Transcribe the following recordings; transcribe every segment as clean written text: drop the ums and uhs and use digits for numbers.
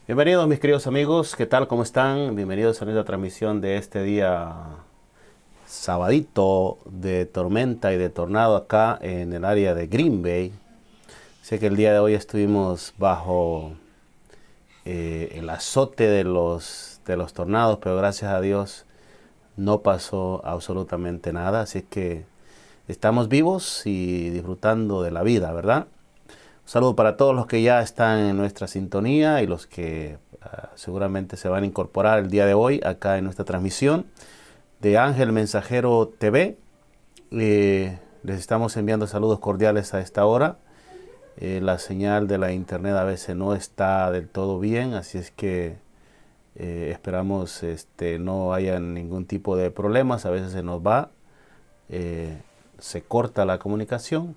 Bienvenidos mis queridos amigos, ¿qué tal? ¿Cómo están? Bienvenidos a nuestra transmisión de este día sabadito de tormenta y de tornado acá en el área de Green Bay. Sé que el día de hoy estuvimos bajo el azote de los tornados, pero gracias a Dios no pasó absolutamente nada, así que estamos vivos y disfrutando de la vida, ¿verdad? Un saludo para todos los que ya están en nuestra sintonía y los que seguramente se van a incorporar el día de hoy acá en nuestra transmisión de Ángel Mensajero TV. Les estamos enviando saludos cordiales a esta hora. La señal de la internet a veces no está del todo bien, así es que esperamos no haya ningún tipo de problemas. A veces se nos va, se corta la comunicación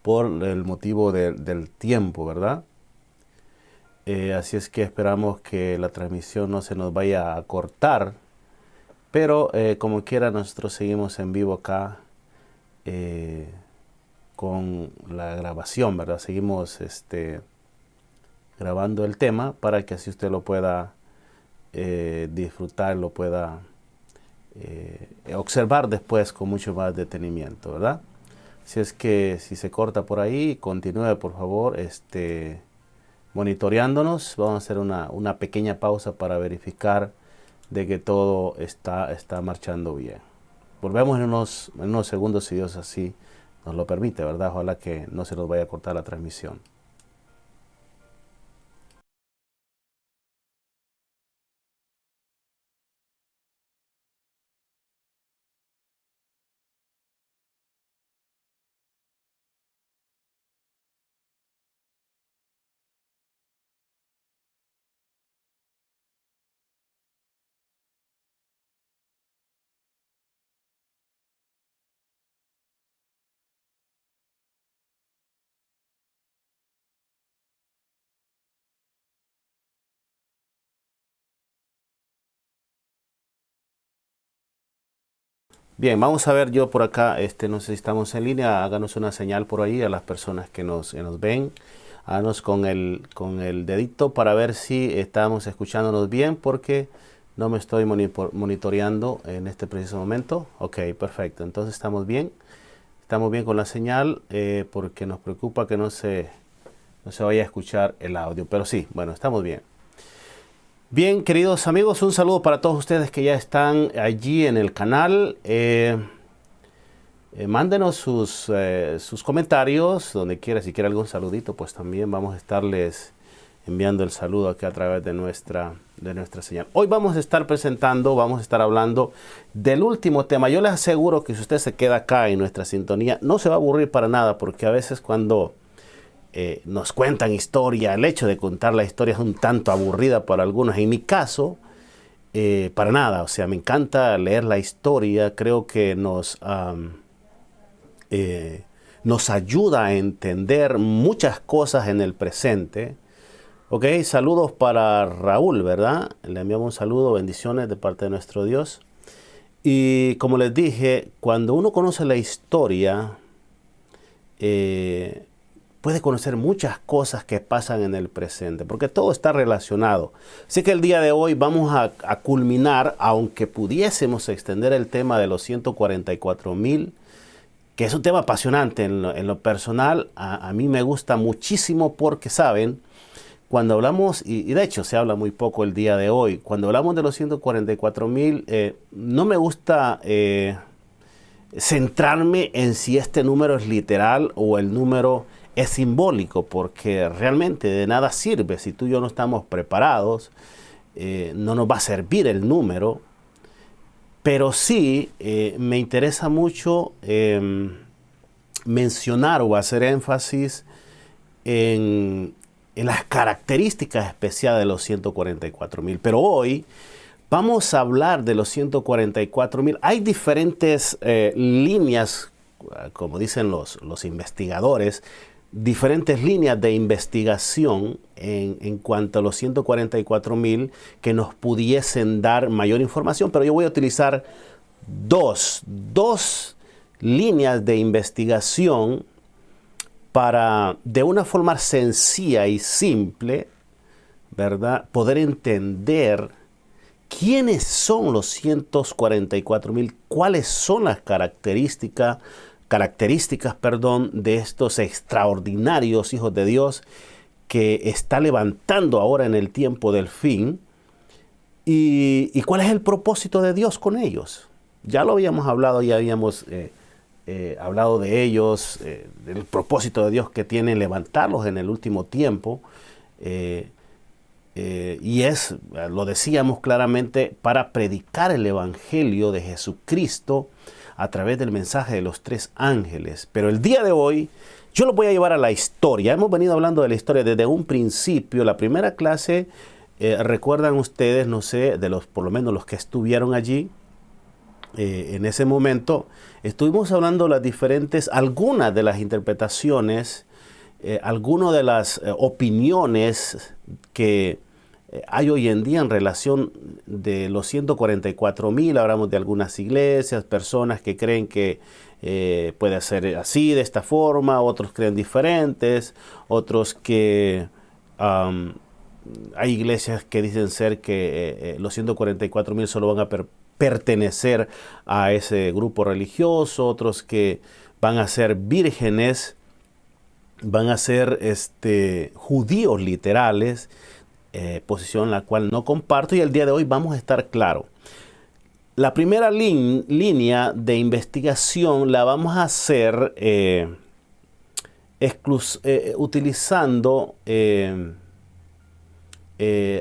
por el motivo del tiempo, ¿verdad? Así es que esperamos que la transmisión no se nos vaya a cortar, pero como quiera nosotros seguimos en vivo acá con la grabación, ¿verdad? Seguimos grabando el tema para que así usted lo pueda disfrutar, lo pueda observar después con mucho más detenimiento, ¿verdad? Si es que si se corta por ahí, continúe por favor monitoreándonos. Vamos a hacer una pequeña pausa para verificar de que todo está marchando bien. Volvemos en unos segundos si Dios así nos lo permite, ¿verdad? Ojalá que no se nos vaya a cortar la transmisión. Bien, vamos a ver yo por acá, no sé si estamos en línea, háganos una señal por ahí a las personas que nos ven. Háganos con el dedito para ver si estamos escuchándonos bien, porque no me estoy monitoreando en este preciso momento. Ok, perfecto, entonces estamos bien con la señal, porque nos preocupa que no se vaya a escuchar el audio, pero sí, bueno, estamos bien. Bien, queridos amigos, un saludo para todos ustedes que ya están allí en el canal. Mándenos sus comentarios donde quiera. Si quiere algún saludito, pues también vamos a estarles enviando el saludo aquí a través de nuestra señal. Hoy vamos a estar hablando del último tema. Yo les aseguro que si usted se queda acá en nuestra sintonía, no se va a aburrir para nada, porque a veces cuando nos cuentan historia, el hecho de contar la historia es un tanto aburrida para algunos. En mi caso, para nada. O sea, me encanta leer la historia. Creo que nos ayuda a entender muchas cosas en el presente. Ok, saludos para Raúl, ¿verdad? Le enviamos un saludo, bendiciones de parte de nuestro Dios. Y como les dije, cuando uno conoce la historia, puede conocer muchas cosas que pasan en el presente, porque todo está relacionado. Así que el día de hoy vamos a culminar, aunque pudiésemos extender el tema de los 144,000, que es un tema apasionante en lo personal. A mí me gusta muchísimo porque, ¿saben? Cuando hablamos, y de hecho se habla muy poco el día de hoy, cuando hablamos de los 144,000, no me gusta centrarme en si este número es literal o el número es simbólico, porque realmente de nada sirve si tú y yo no estamos preparados. No nos va a servir el número, pero sí me interesa mucho mencionar o hacer énfasis en las características especiales de los 144,000. Pero hoy vamos a hablar de los 144,000. Hay diferentes líneas, como dicen los investigadores, diferentes líneas de investigación en cuanto a los 144,000 que nos pudiesen dar mayor información, pero yo voy a utilizar dos líneas de investigación para, de una forma sencilla y simple, ¿verdad? Poder entender quiénes son los 144,000, cuáles son las características, de estos extraordinarios hijos de Dios que está levantando ahora en el tiempo del fin, y cuál es el propósito de Dios con ellos. Ya lo habíamos hablado, ya habíamos hablado de ellos, del propósito de Dios que tiene levantarlos en el último tiempo, y lo decíamos claramente, para predicar el evangelio de Jesucristo a través del mensaje de los 3 ángeles. Pero el día de hoy yo lo voy a llevar a la historia. Hemos venido hablando de la historia desde un principio. La primera clase, recuerdan ustedes, no sé, por lo menos los que estuvieron allí, en ese momento, estuvimos hablando de algunas de las interpretaciones, algunas de las opiniones que hay hoy en día en relación de los 144,000. Hablamos de algunas iglesias, personas que creen que puede ser así, de esta forma, otros creen diferentes, otros que hay iglesias que dicen ser que los 144,000 solo van a pertenecer a ese grupo religioso, otros que van a ser vírgenes, van a ser judíos literales, posición la cual no comparto, y el día de hoy vamos a estar claro. La primera línea de investigación la vamos a hacer utilizando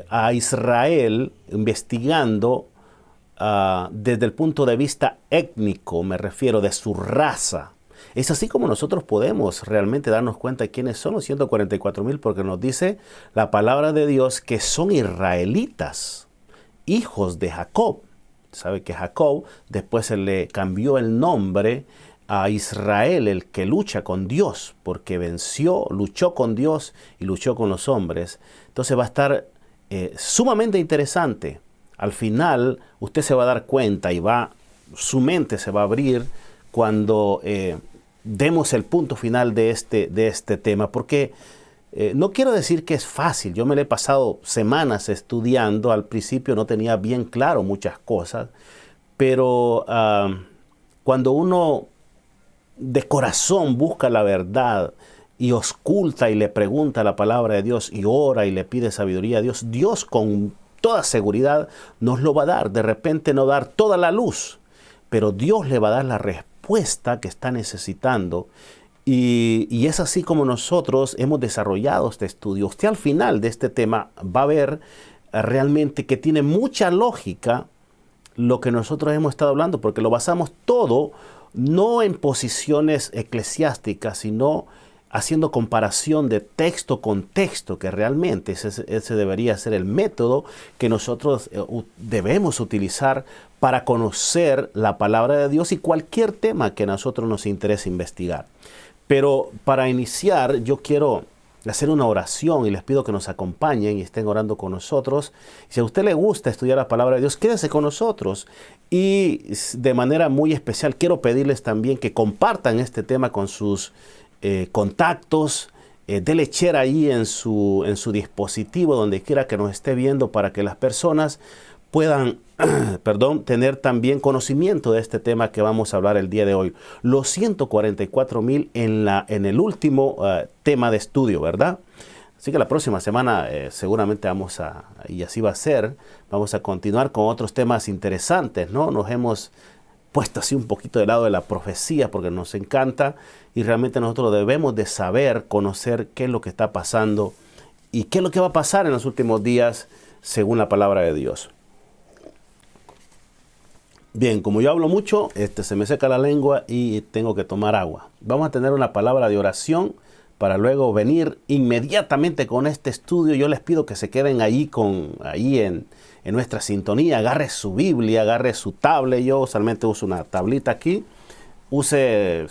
a Israel, investigando desde el punto de vista étnico, me refiero, de su raza. Es así como nosotros podemos realmente darnos cuenta de quiénes son los 144,000, porque nos dice la palabra de Dios que son israelitas, hijos de Jacob. Sabe que Jacob después se le cambió el nombre a Israel, el que lucha con Dios, porque luchó con Dios y luchó con los hombres. Entonces va a estar sumamente interesante. Al final usted se va a dar cuenta y su mente se va a abrir cuando demos el punto final de este tema, porque no quiero decir que es fácil. Yo me le he pasado semanas estudiando. Al principio no tenía bien claro muchas cosas, pero cuando uno de corazón busca la verdad y ausculta y le pregunta la palabra de Dios y ora y le pide sabiduría a Dios, Dios con toda seguridad nos lo va a dar. De repente no dar toda la luz, pero Dios le va a dar la respuesta que está necesitando. Y es así como nosotros hemos desarrollado este estudio. Usted al final de este tema va a ver realmente que tiene mucha lógica lo que nosotros hemos estado hablando, porque lo basamos todo no en posiciones eclesiásticas, sino haciendo comparación de texto con texto, que realmente ese debería ser el método que nosotros debemos utilizar para conocer la palabra de Dios y cualquier tema que a nosotros nos interese investigar. Pero para iniciar, yo quiero hacer una oración y les pido que nos acompañen y estén orando con nosotros. Si a usted le gusta estudiar la palabra de Dios, quédese con nosotros. Y de manera muy especial quiero pedirles también que compartan este tema con sus contactos. Dele share ahí en su dispositivo, donde quiera que nos esté viendo, para que las personas puedan tener también conocimiento de este tema que vamos a hablar el día de hoy. Los 144,000 en el último tema de estudio, ¿verdad? Así que la próxima semana seguramente y así va a ser, vamos a continuar con otros temas interesantes, ¿no? Nos hemos puesto así un poquito del lado de la profecía porque nos encanta, y realmente nosotros debemos de saber, conocer qué es lo que está pasando y qué es lo que va a pasar en los últimos días según la palabra de Dios. Bien, como yo hablo mucho, se me seca la lengua y tengo que tomar agua. Vamos a tener una palabra de oración para luego venir inmediatamente con este estudio. Yo les pido que se queden ahí en nuestra sintonía. Agarre su Biblia, agarre su tablet. Yo usualmente uso una tablita aquí. Use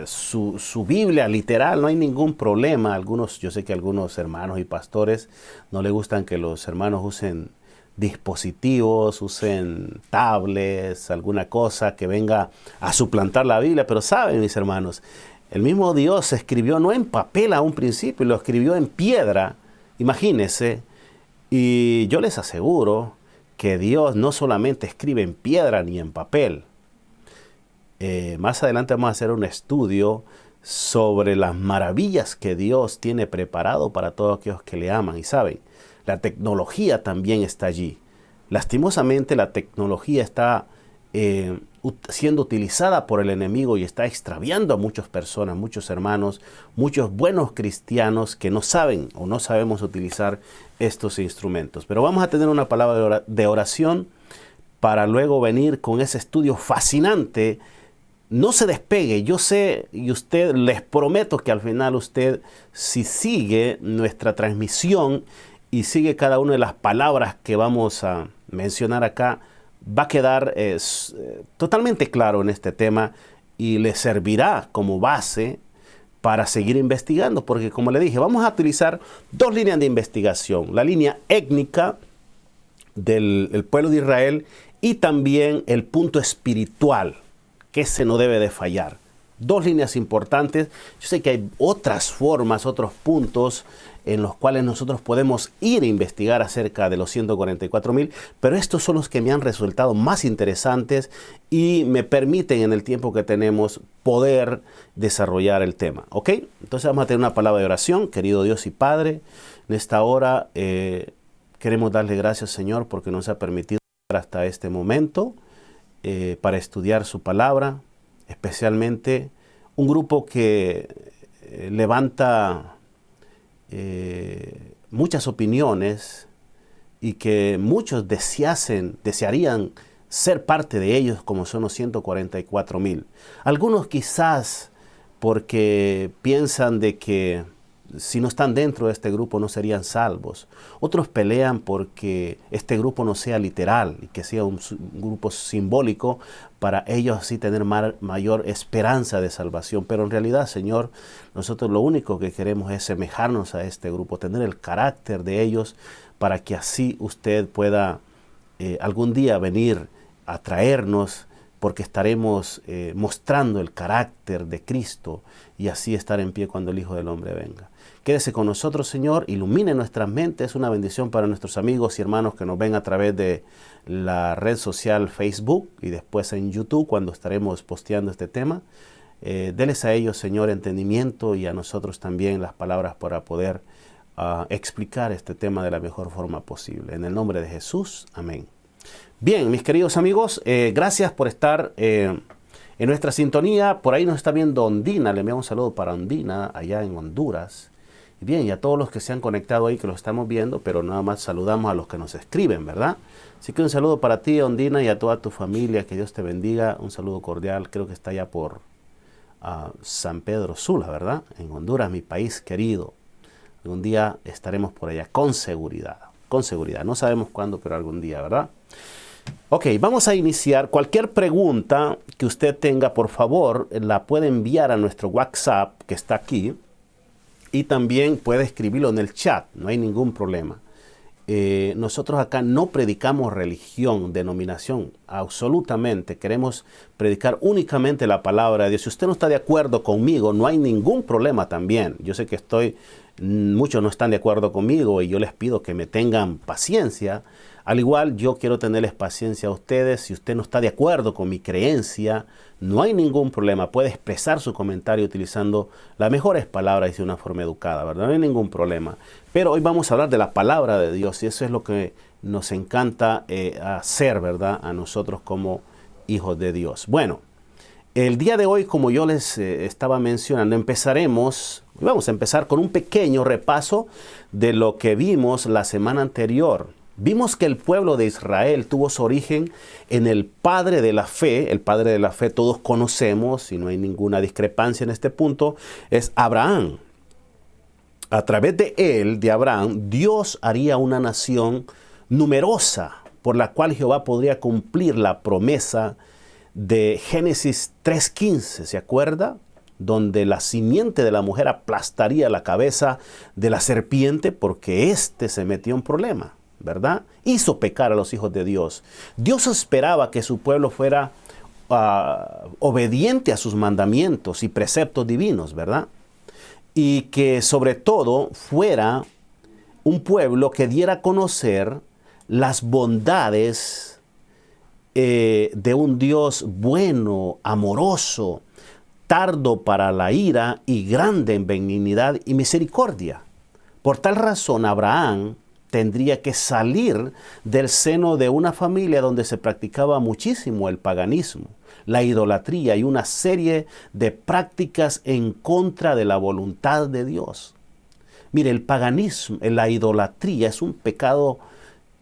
su Biblia literal, no hay ningún problema. Yo sé que algunos hermanos y pastores no les gustan que los hermanos usen dispositivos, usen tablets, alguna cosa que venga a suplantar la Biblia. Pero saben, mis hermanos, el mismo Dios escribió no en papel a un principio, lo escribió en piedra. Imagínense, Y yo les aseguro que Dios no solamente escribe en piedra ni en papel. Más adelante vamos a hacer un estudio sobre las maravillas que Dios tiene preparado para todos aquellos que le aman. Y saben, la tecnología también está allí. Lastimosamente la tecnología está siendo utilizada por el enemigo y está extraviando a muchas personas, muchos hermanos, muchos buenos cristianos que no saben o no sabemos utilizar estos instrumentos. Pero vamos a tener una palabra de oración para luego venir con ese estudio fascinante. No se despegue, yo sé y usted, les prometo que al final usted, si sigue nuestra transmisión y sigue cada una de las palabras que vamos a mencionar acá, va a quedar totalmente claro en este tema y le servirá como base para seguir investigando, porque como le dije, vamos a utilizar dos líneas de investigación, la línea étnica del pueblo de Israel y también el punto espiritual, que ese no debe de fallar. Dos líneas importantes. Yo sé que hay otras formas, otros puntos en los cuales nosotros podemos ir a investigar acerca de los 144,000, pero estos son los que me han resultado más interesantes y me permiten en el tiempo que tenemos poder desarrollar el tema. ¿Ok? Entonces vamos a tener una palabra de oración. Querido Dios y Padre, en esta hora queremos darle gracias, Señor, porque nos ha permitido llegar hasta este momento para estudiar su palabra, especialmente un grupo que levanta muchas opiniones y que muchos desearían ser parte de ellos, como son los 144,000. Algunos quizás porque piensan de que si no están dentro de este grupo no serían salvos. Otros pelean porque este grupo no sea literal y que sea un grupo simbólico para ellos así tener mayor esperanza de salvación. Pero en realidad, Señor, nosotros lo único que queremos es semejarnos a este grupo, tener el carácter de ellos para que así usted pueda algún día venir a traernos, porque estaremos mostrando el carácter de Cristo y así estar en pie cuando el Hijo del Hombre venga. Quédese con nosotros, Señor, ilumine nuestras mentes. Es una bendición para nuestros amigos y hermanos que nos ven a través de la red social Facebook y después en YouTube cuando estaremos posteando este tema. Deles a ellos, Señor, entendimiento y a nosotros también las palabras para poder explicar este tema de la mejor forma posible. En el nombre de Jesús, amén. Bien, mis queridos amigos, gracias por estar en nuestra sintonía. Por ahí nos está viendo Ondina. Le enviamos un saludo para Ondina, allá en Honduras. Y bien, y a todos los que se han conectado ahí, que lo estamos viendo, pero nada más saludamos a los que nos escriben, ¿verdad? Así que un saludo para ti, Ondina, y a toda tu familia. Que Dios te bendiga. Un saludo cordial. Creo que está allá por San Pedro Sula, ¿verdad? En Honduras, mi país querido. Algún día estaremos por allá, con seguridad. Con seguridad. No sabemos cuándo, pero algún día, ¿verdad? Ok, vamos a iniciar. Cualquier pregunta que usted tenga, por favor, la puede enviar a nuestro WhatsApp, que está aquí. Y también puede escribirlo en el chat, no hay ningún problema. Nosotros acá no predicamos religión, denominación, absolutamente. Queremos predicar únicamente la palabra de Dios. Si usted no está de acuerdo conmigo, no hay ningún problema también. Yo sé que muchos no están de acuerdo conmigo y yo les pido que me tengan paciencia. Al igual, yo quiero tenerles paciencia a ustedes. Si usted no está de acuerdo con mi creencia, no hay ningún problema. Puede expresar su comentario utilizando las mejores palabras y de una forma educada, ¿verdad? No hay ningún problema. Pero hoy vamos a hablar de la palabra de Dios y eso es lo que nos encanta hacer, ¿verdad? A nosotros como hijos de Dios. Bueno, el día de hoy, como yo les estaba mencionando, vamos a empezar con un pequeño repaso de lo que vimos la semana anterior. Vimos que el pueblo de Israel tuvo su origen en el padre de la fe. El padre de la fe todos conocemos y no hay ninguna discrepancia en este punto. Es Abraham. A través de él, de Abraham, Dios haría una nación numerosa por la cual Jehová podría cumplir la promesa de Génesis 3:15. ¿Se acuerda? Donde la simiente de la mujer aplastaría la cabeza de la serpiente porque éste se metió en problema, ¿verdad? Hizo pecar a los hijos de Dios. Dios esperaba que su pueblo fuera obediente a sus mandamientos y preceptos divinos, ¿verdad? Y que sobre todo fuera un pueblo que diera a conocer las bondades de un Dios bueno, amoroso, tardo para la ira y grande en benignidad y misericordia. Por tal razón, Abraham tendría que salir del seno de una familia donde se practicaba muchísimo el paganismo, la idolatría y una serie de prácticas en contra de la voluntad de Dios. Mire, el paganismo, la idolatría es un pecado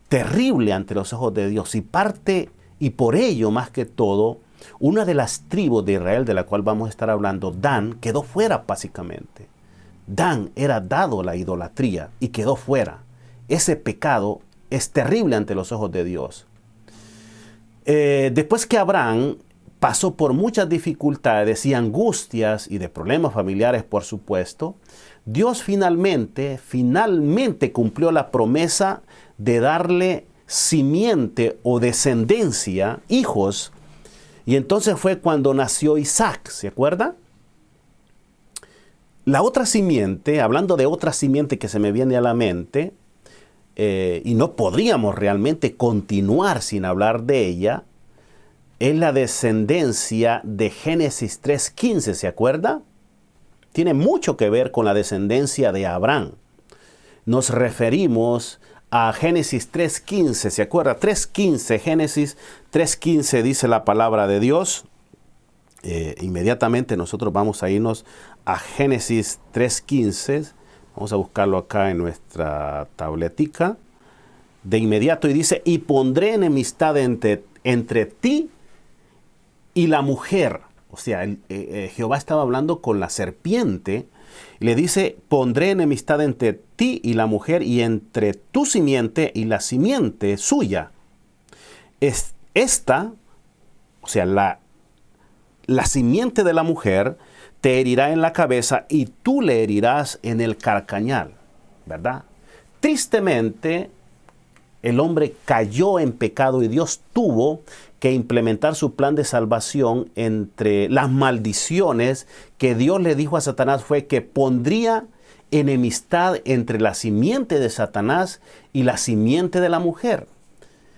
terrible ante los ojos de Dios y por ello, más que todo, una de las tribus de Israel de la cual vamos a estar hablando, Dan, quedó fuera básicamente. Dan era dado a la idolatría y quedó fuera. Ese pecado es terrible ante los ojos de Dios. Después que Abraham pasó por muchas dificultades y angustias y de problemas familiares, por supuesto, Dios finalmente cumplió la promesa de darle simiente o descendencia, hijos, y entonces fue cuando nació Isaac, ¿se acuerda? La otra simiente, hablando de otra simiente que se me viene a la mente, y no podríamos realmente continuar sin hablar de ella, es la descendencia de Génesis 3:15, ¿se acuerda? Tiene mucho que ver con la descendencia de Abraham. Nos referimos a Génesis 3:15, ¿se acuerda? 3:15, Génesis 3:15 dice la palabra de Dios. Inmediatamente nosotros vamos a irnos a Génesis 3:15. Vamos a buscarlo acá en nuestra tabletica. De inmediato y dice, y pondré enemistad entre ti y la mujer. O sea, Jehová estaba hablando con la serpiente. Le dice, pondré enemistad entre ti y la mujer y entre tu simiente y la simiente suya. Esta, o sea, la simiente de la mujer te herirá en la cabeza y tú le herirás en el carcañal, ¿verdad? Tristemente, el hombre cayó en pecado y Dios tuvo que implementar su plan de salvación. Entre las maldiciones que Dios le dijo a Satanás fue que pondría enemistad entre la simiente de Satanás y la simiente de la mujer.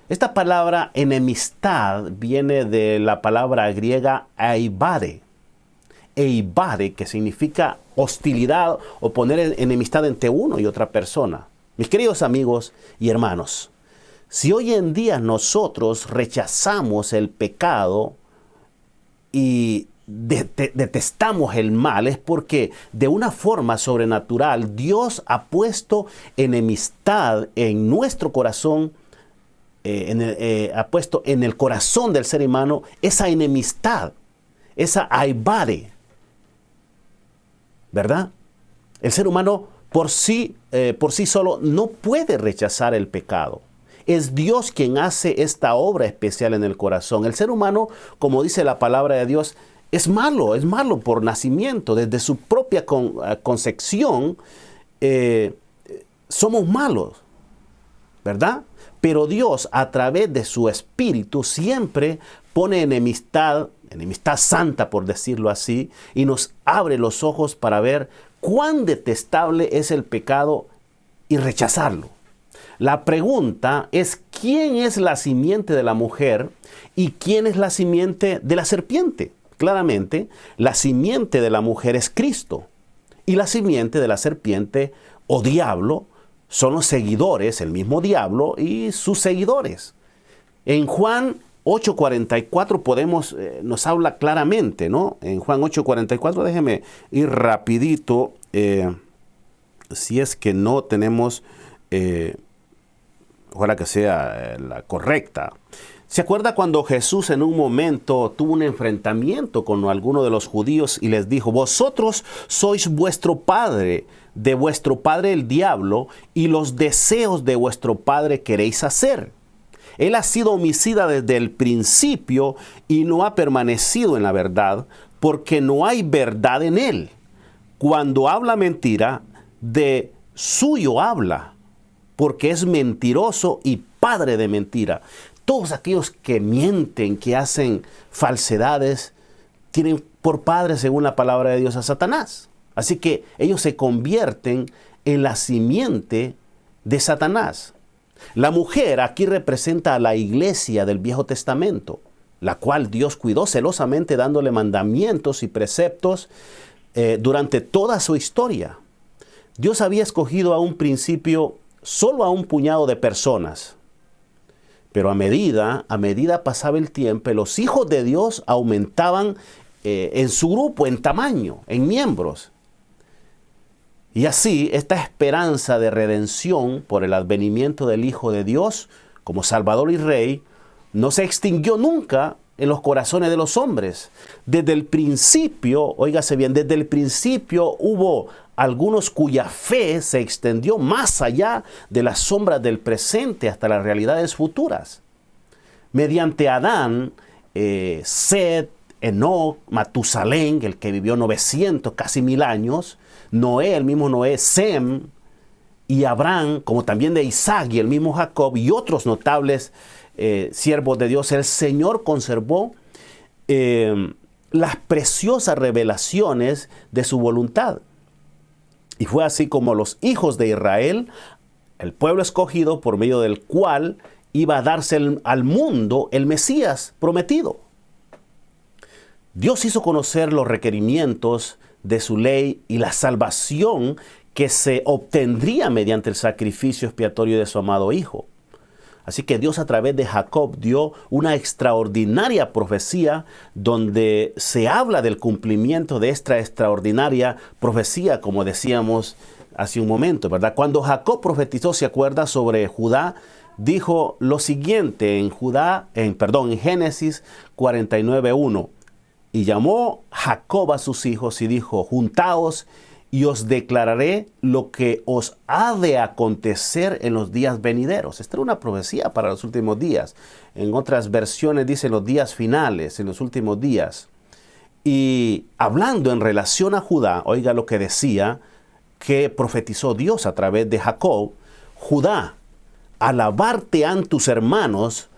Esta palabra enemistad viene de la palabra griega eibade, que significa hostilidad o poner enemistad entre uno y otra persona. Mis queridos amigos y hermanos, si hoy en día nosotros rechazamos el pecado y detestamos el mal, es porque de una forma sobrenatural Dios ha puesto enemistad en nuestro corazón, ha puesto en el corazón del ser humano esa enemistad, esa aibade, ¿verdad? El ser humano por sí solo no puede rechazar el pecado. Es Dios quien hace esta obra especial en el corazón. El ser humano, como dice la palabra de Dios, es malo por nacimiento. Desde su propia concepción somos malos, ¿verdad? Pero Dios, a través de su Espíritu, siempre pone enemistad santa, por decirlo así, y nos abre los ojos para ver cuán detestable es el pecado y rechazarlo. La pregunta es, ¿quién es la simiente de la mujer y quién es la simiente de la serpiente? Claramente, la simiente de la mujer es Cristo y la simiente de la serpiente o diablo son los seguidores, el mismo diablo y sus seguidores. En Juan 8:44 nos habla claramente, ¿no? En Juan 8:44, déjeme ir rapidito, si es que no tenemos, ojalá que sea la correcta. ¿Se acuerda cuando Jesús en un momento tuvo un enfrentamiento con alguno de los judíos y les dijo, vosotros sois de vuestro padre el diablo, y los deseos de vuestro padre queréis hacer? Él ha sido homicida desde el principio y no ha permanecido en la verdad, porque no hay verdad en él. Cuando habla mentira, de suyo habla, porque es mentiroso y padre de mentira. Todos aquellos que mienten, que hacen falsedades, tienen por padre, según la palabra de Dios, a Satanás. Así que ellos se convierten en la simiente de Satanás. La mujer aquí representa a la iglesia del Viejo Testamento, la cual Dios cuidó celosamente dándole mandamientos y preceptos durante toda su historia. Dios había escogido a un principio solo a un puñado de personas, pero a medida pasaba el tiempo, los hijos de Dios aumentaban en su grupo, en tamaño, en miembros. Y así, esta esperanza de redención por el advenimiento del Hijo de Dios como Salvador y Rey no se extinguió nunca en los corazones de los hombres. Desde el principio, óigase bien, desde el principio hubo algunos cuya fe se extendió más allá de las sombras del presente hasta las realidades futuras. Mediante Adán, Set, Enoc, Matusalén, el que vivió 900, casi 1000 años, Noé, el mismo Noé, Sem y Abraham, como también de Isaac y el mismo Jacob y otros notables siervos de Dios, el Señor conservó las preciosas revelaciones de su voluntad. Y fue así como los hijos de Israel, el pueblo escogido por medio del cual iba a darse al mundo el Mesías prometido. Dios hizo conocer los requerimientos de su ley y la salvación que se obtendría mediante el sacrificio expiatorio de su amado Hijo. Así que Dios a través de Jacob dio una extraordinaria profecía donde se habla del cumplimiento de esta extraordinaria profecía, como decíamos hace un momento, ¿verdad? Cuando Jacob profetizó, ¿se acuerda? Sobre Judá, dijo lo siguiente en Génesis 49:1. Y llamó Jacob a sus hijos y dijo: juntaos y os declararé lo que os ha de acontecer en los días venideros. Esta era una profecía para los últimos días. En otras versiones dice los días finales, en los últimos días. Y hablando en relación a Judá, oiga lo que decía, que profetizó Dios a través de Jacob: Judá, alabarte han tus hermanos,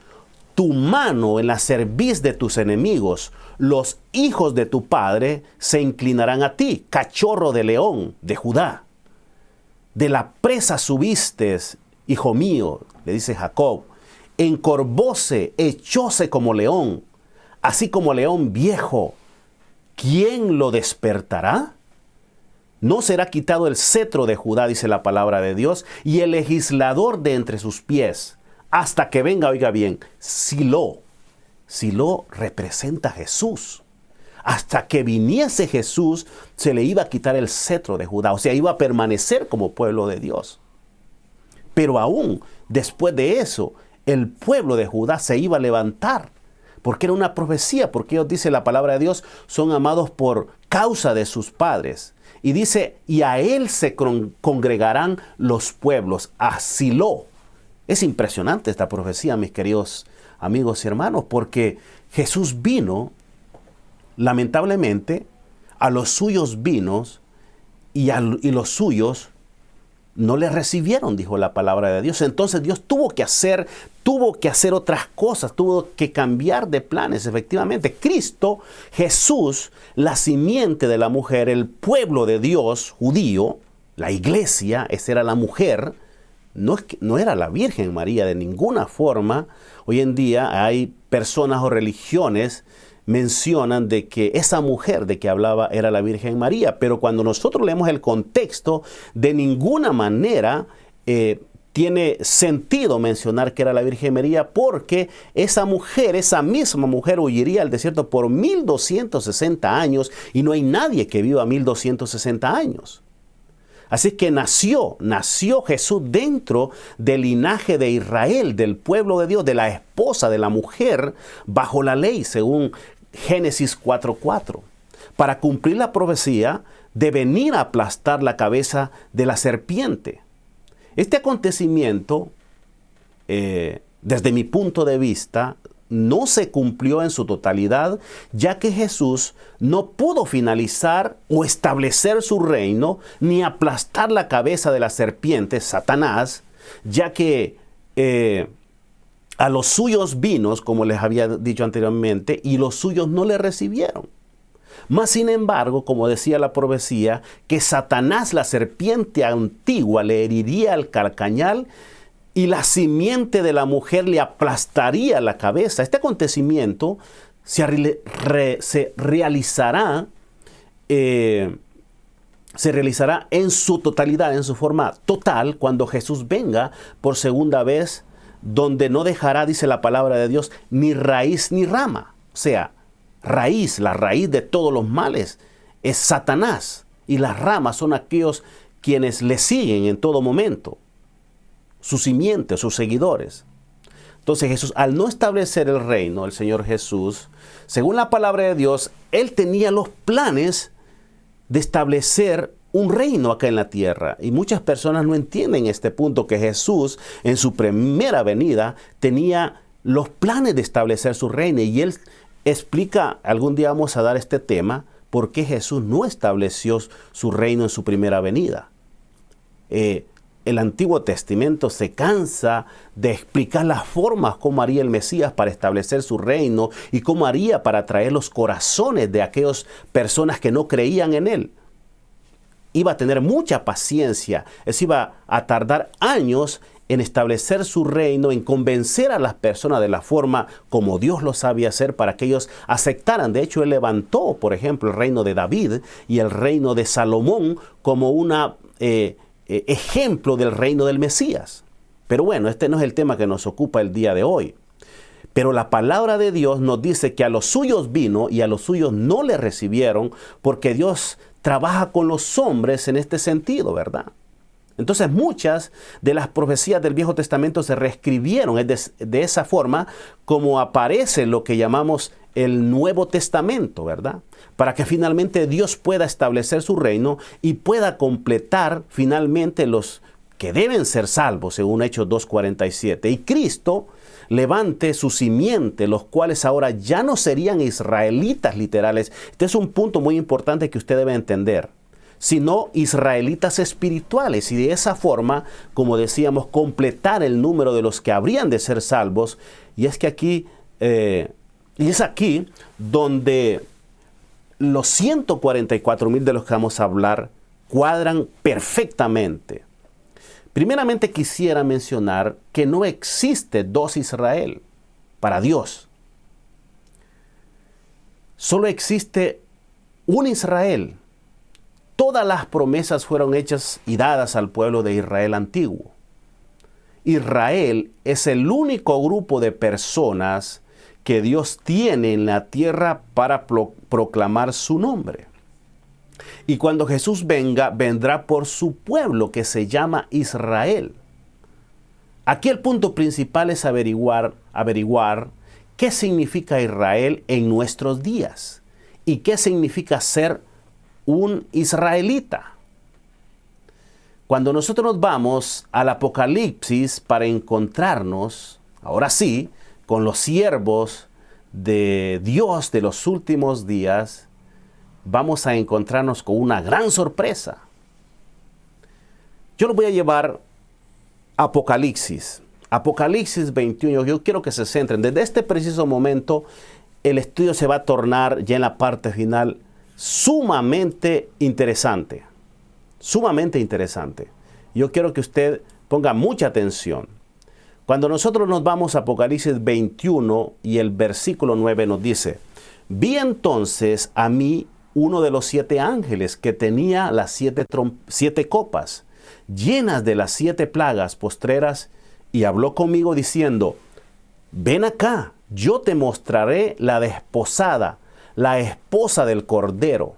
tu mano en la cerviz de tus enemigos. Los hijos de tu padre se inclinarán a ti, cachorro de león de Judá. De la presa subiste, hijo mío, le dice Jacob. Encorvóse, echóse como león, así como león viejo. ¿Quién lo despertará? No será quitado el cetro de Judá, dice la palabra de Dios, y el legislador de entre sus pies, hasta que venga, oiga bien, Silo. Silo representa a Jesús. Hasta que viniese Jesús, se le iba a quitar el cetro de Judá. O sea, iba a permanecer como pueblo de Dios. Pero aún después de eso, el pueblo de Judá se iba a levantar. Porque era una profecía, porque Dios dice, la palabra de Dios, son amados por causa de sus padres. Y dice, y a él se congregarán los pueblos, a Silo. Es impresionante esta profecía, mis queridos amigos y hermanos, porque Jesús vino, lamentablemente, a los suyos vino y los suyos no le recibieron, dijo la palabra de Dios. Entonces Dios tuvo que hacer otras cosas, tuvo que cambiar de planes. Efectivamente, Cristo, Jesús, la simiente de la mujer, el pueblo de Dios judío, la iglesia, esa era la mujer. No era la Virgen María de ninguna forma. Hoy en día hay personas o religiones mencionan de que esa mujer de que hablaba era la Virgen María, pero cuando nosotros leemos el contexto, de ninguna manera tiene sentido mencionar que era la Virgen María, porque esa misma mujer huiría al desierto por 1260 años y no hay nadie que viva 1260 años. Así que nació Jesús dentro del linaje de Israel, del pueblo de Dios, de la esposa, de la mujer, bajo la ley, según Génesis 4:4, para cumplir la profecía de venir a aplastar la cabeza de la serpiente. Este acontecimiento, desde mi punto de vista, no se cumplió en su totalidad, ya que Jesús no pudo finalizar o establecer su reino, ni aplastar la cabeza de la serpiente, Satanás, ya que a los suyos vino, como les había dicho anteriormente, y los suyos no le recibieron. Mas sin embargo, como decía la profecía, que Satanás, la serpiente antigua, le heriría el calcañal y la simiente de la mujer le aplastaría la cabeza. Este acontecimiento se realizará en su totalidad, en su forma total, cuando Jesús venga por segunda vez, donde no dejará, dice la palabra de Dios, ni raíz ni rama. O sea, la raíz de todos los males es Satanás, y las ramas son aquellos quienes le siguen en todo momento, sus simientes, sus seguidores. Entonces Jesús, al no establecer el reino, el Señor Jesús, según la palabra de Dios, Él tenía los planes de establecer un reino acá en la tierra. Y muchas personas no entienden este punto, que Jesús en su primera venida tenía los planes de establecer su reino. Y Él explica, algún día vamos a dar este tema, por qué Jesús no estableció su reino en su primera venida. El Antiguo Testamento se cansa de explicar las formas cómo haría el Mesías para establecer su reino y cómo haría para traer los corazones de aquellas personas que no creían en Él. Iba a tener mucha paciencia, iba a tardar años en establecer su reino, en convencer a las personas de la forma como Dios lo sabía hacer para que ellos aceptaran. De hecho, Él levantó, por ejemplo, el reino de David y el reino de Salomón como una ejemplo del reino del Mesías. Pero bueno, este no es el tema que nos ocupa el día de hoy. Pero la palabra de Dios nos dice que a los suyos vino y a los suyos no le recibieron, porque Dios trabaja con los hombres en este sentido, ¿verdad? Entonces muchas de las profecías del Viejo Testamento se reescribieron de esa forma como aparece lo que llamamos el Nuevo Testamento, ¿verdad? Para que finalmente Dios pueda establecer su reino y pueda completar finalmente los que deben ser salvos, según Hechos 2:47. Y Cristo levante su simiente, los cuales ahora ya no serían israelitas literales. Este es un punto muy importante que usted debe entender, sino israelitas espirituales, y de esa forma, como decíamos, completar el número de los que habrían de ser salvos. Y es que aquí, y es aquí donde los 144,000 de los que vamos a hablar cuadran perfectamente. Primeramente quisiera mencionar que no existe dos Israel para Dios. Solo existe un Israel. Todas las promesas fueron hechas y dadas al pueblo de Israel antiguo. Israel es el único grupo de personas que Dios tiene en la tierra para proclamar su nombre. Y cuando Jesús venga, vendrá por su pueblo que se llama Israel. Aquí el punto principal es averiguar qué significa Israel en nuestros días y qué significa ser un israelita. Cuando nosotros nos vamos al Apocalipsis para encontrarnos, ahora sí, con los siervos de Dios de los últimos días, vamos a encontrarnos con una gran sorpresa. Yo lo voy a llevar a Apocalipsis 21. Yo quiero que se centren. Desde este preciso momento, el estudio se va a tornar ya en la parte final sumamente interesante. Sumamente interesante. Yo quiero que usted ponga mucha atención. Cuando nosotros nos vamos a Apocalipsis 21 y el versículo 9 nos dice: vi entonces a mí uno de los 7 ángeles que tenía las 7 copas llenas de las 7 plagas postreras, y habló conmigo diciendo: ven acá, yo te mostraré la desposada, la esposa del Cordero.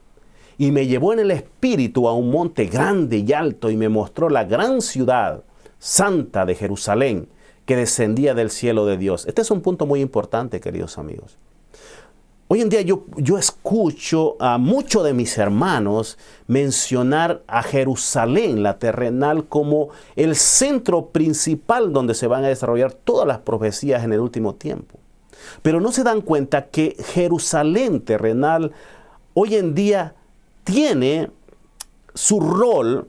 Y me llevó en el espíritu a un monte grande y alto, y me mostró la gran ciudad santa de Jerusalén, que descendía del cielo de Dios. Este es un punto muy importante, queridos amigos. Hoy en día yo escucho a muchos de mis hermanos mencionar a Jerusalén, la terrenal, como el centro principal donde se van a desarrollar todas las profecías en el último tiempo. Pero no se dan cuenta que Jerusalén terrenal hoy en día tiene su rol.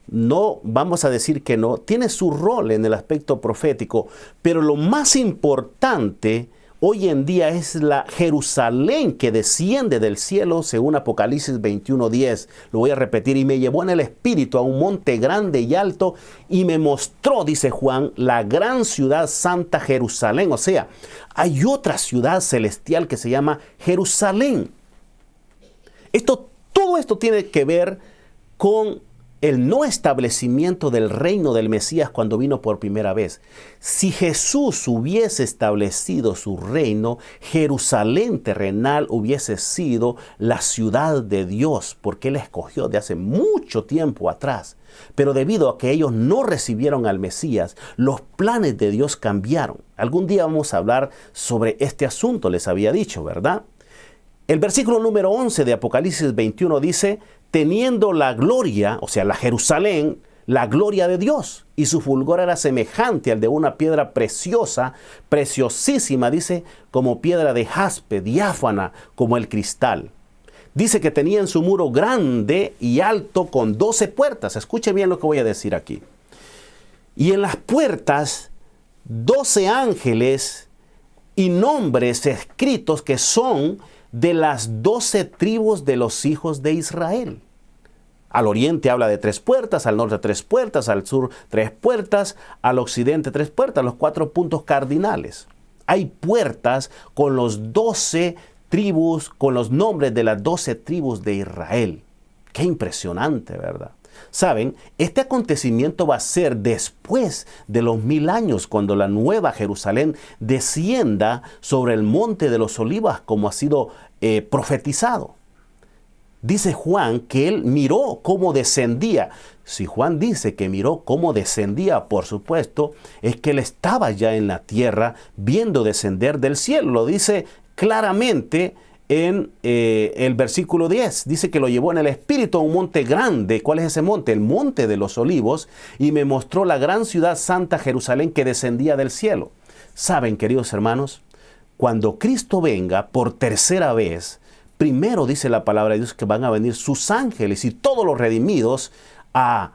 No vamos a decir que no, tiene su rol en el aspecto profético, pero lo más importante hoy en día es la Jerusalén que desciende del cielo, según Apocalipsis 21:10. Lo voy a repetir: y me llevó en el espíritu a un monte grande y alto, y me mostró, dice Juan, la gran ciudad santa Jerusalén. O sea, hay otra ciudad celestial que se llama Jerusalén. Todo esto tiene que ver con el no establecimiento del reino del Mesías cuando vino por primera vez. Si Jesús hubiese establecido su reino, Jerusalén terrenal hubiese sido la ciudad de Dios, porque Él la escogió de hace mucho tiempo atrás. Pero debido a que ellos no recibieron al Mesías, los planes de Dios cambiaron. Algún día vamos a hablar sobre este asunto, les había dicho, ¿verdad? El versículo número 11 de Apocalipsis 21 dice: teniendo la gloria, o sea, la Jerusalén, la gloria de Dios, y su fulgor era semejante al de una piedra preciosa, preciosísima, dice, como piedra de jaspe, diáfana como el cristal. Dice que tenía en su muro grande y alto con 12 puertas. Escuche bien lo que voy a decir aquí. Y en las puertas 12 ángeles y nombres escritos que son de las 12 tribus de los hijos de Israel. Al oriente habla de 3 puertas, al norte 3 puertas, al sur 3 puertas, al occidente 3 puertas, los 4 puntos cardinales. Hay puertas con los 12 tribus, con los nombres de las 12 tribus de Israel. Qué impresionante, ¿verdad? Saben, este acontecimiento va a ser después de los 1000 años, cuando la nueva Jerusalén descienda sobre el monte de los Olivos, como ha sido profetizado. Dice Juan que él miró cómo descendía. Si Juan dice que miró cómo descendía, por supuesto, es que él estaba ya en la tierra viendo descender del cielo. Lo dice claramente en el versículo 10. Dice que lo llevó en el espíritu a un monte grande. ¿Cuál es ese monte? El monte de los Olivos. Y me mostró la gran ciudad santa Jerusalén que descendía del cielo. Saben, queridos hermanos, cuando Cristo venga por tercera vez, primero dice la palabra de Dios que van a venir sus ángeles y todos los redimidos a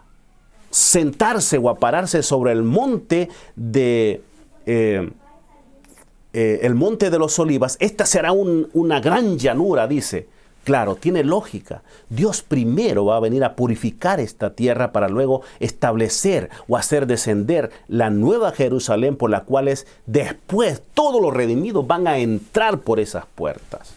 sentarse o a pararse sobre el monte de el monte de los Olivos. Esta será una gran llanura, dice. Claro, tiene lógica. Dios primero va a venir a purificar esta tierra para luego establecer o hacer descender la nueva Jerusalén, por la cual después todos los redimidos van a entrar por esas puertas.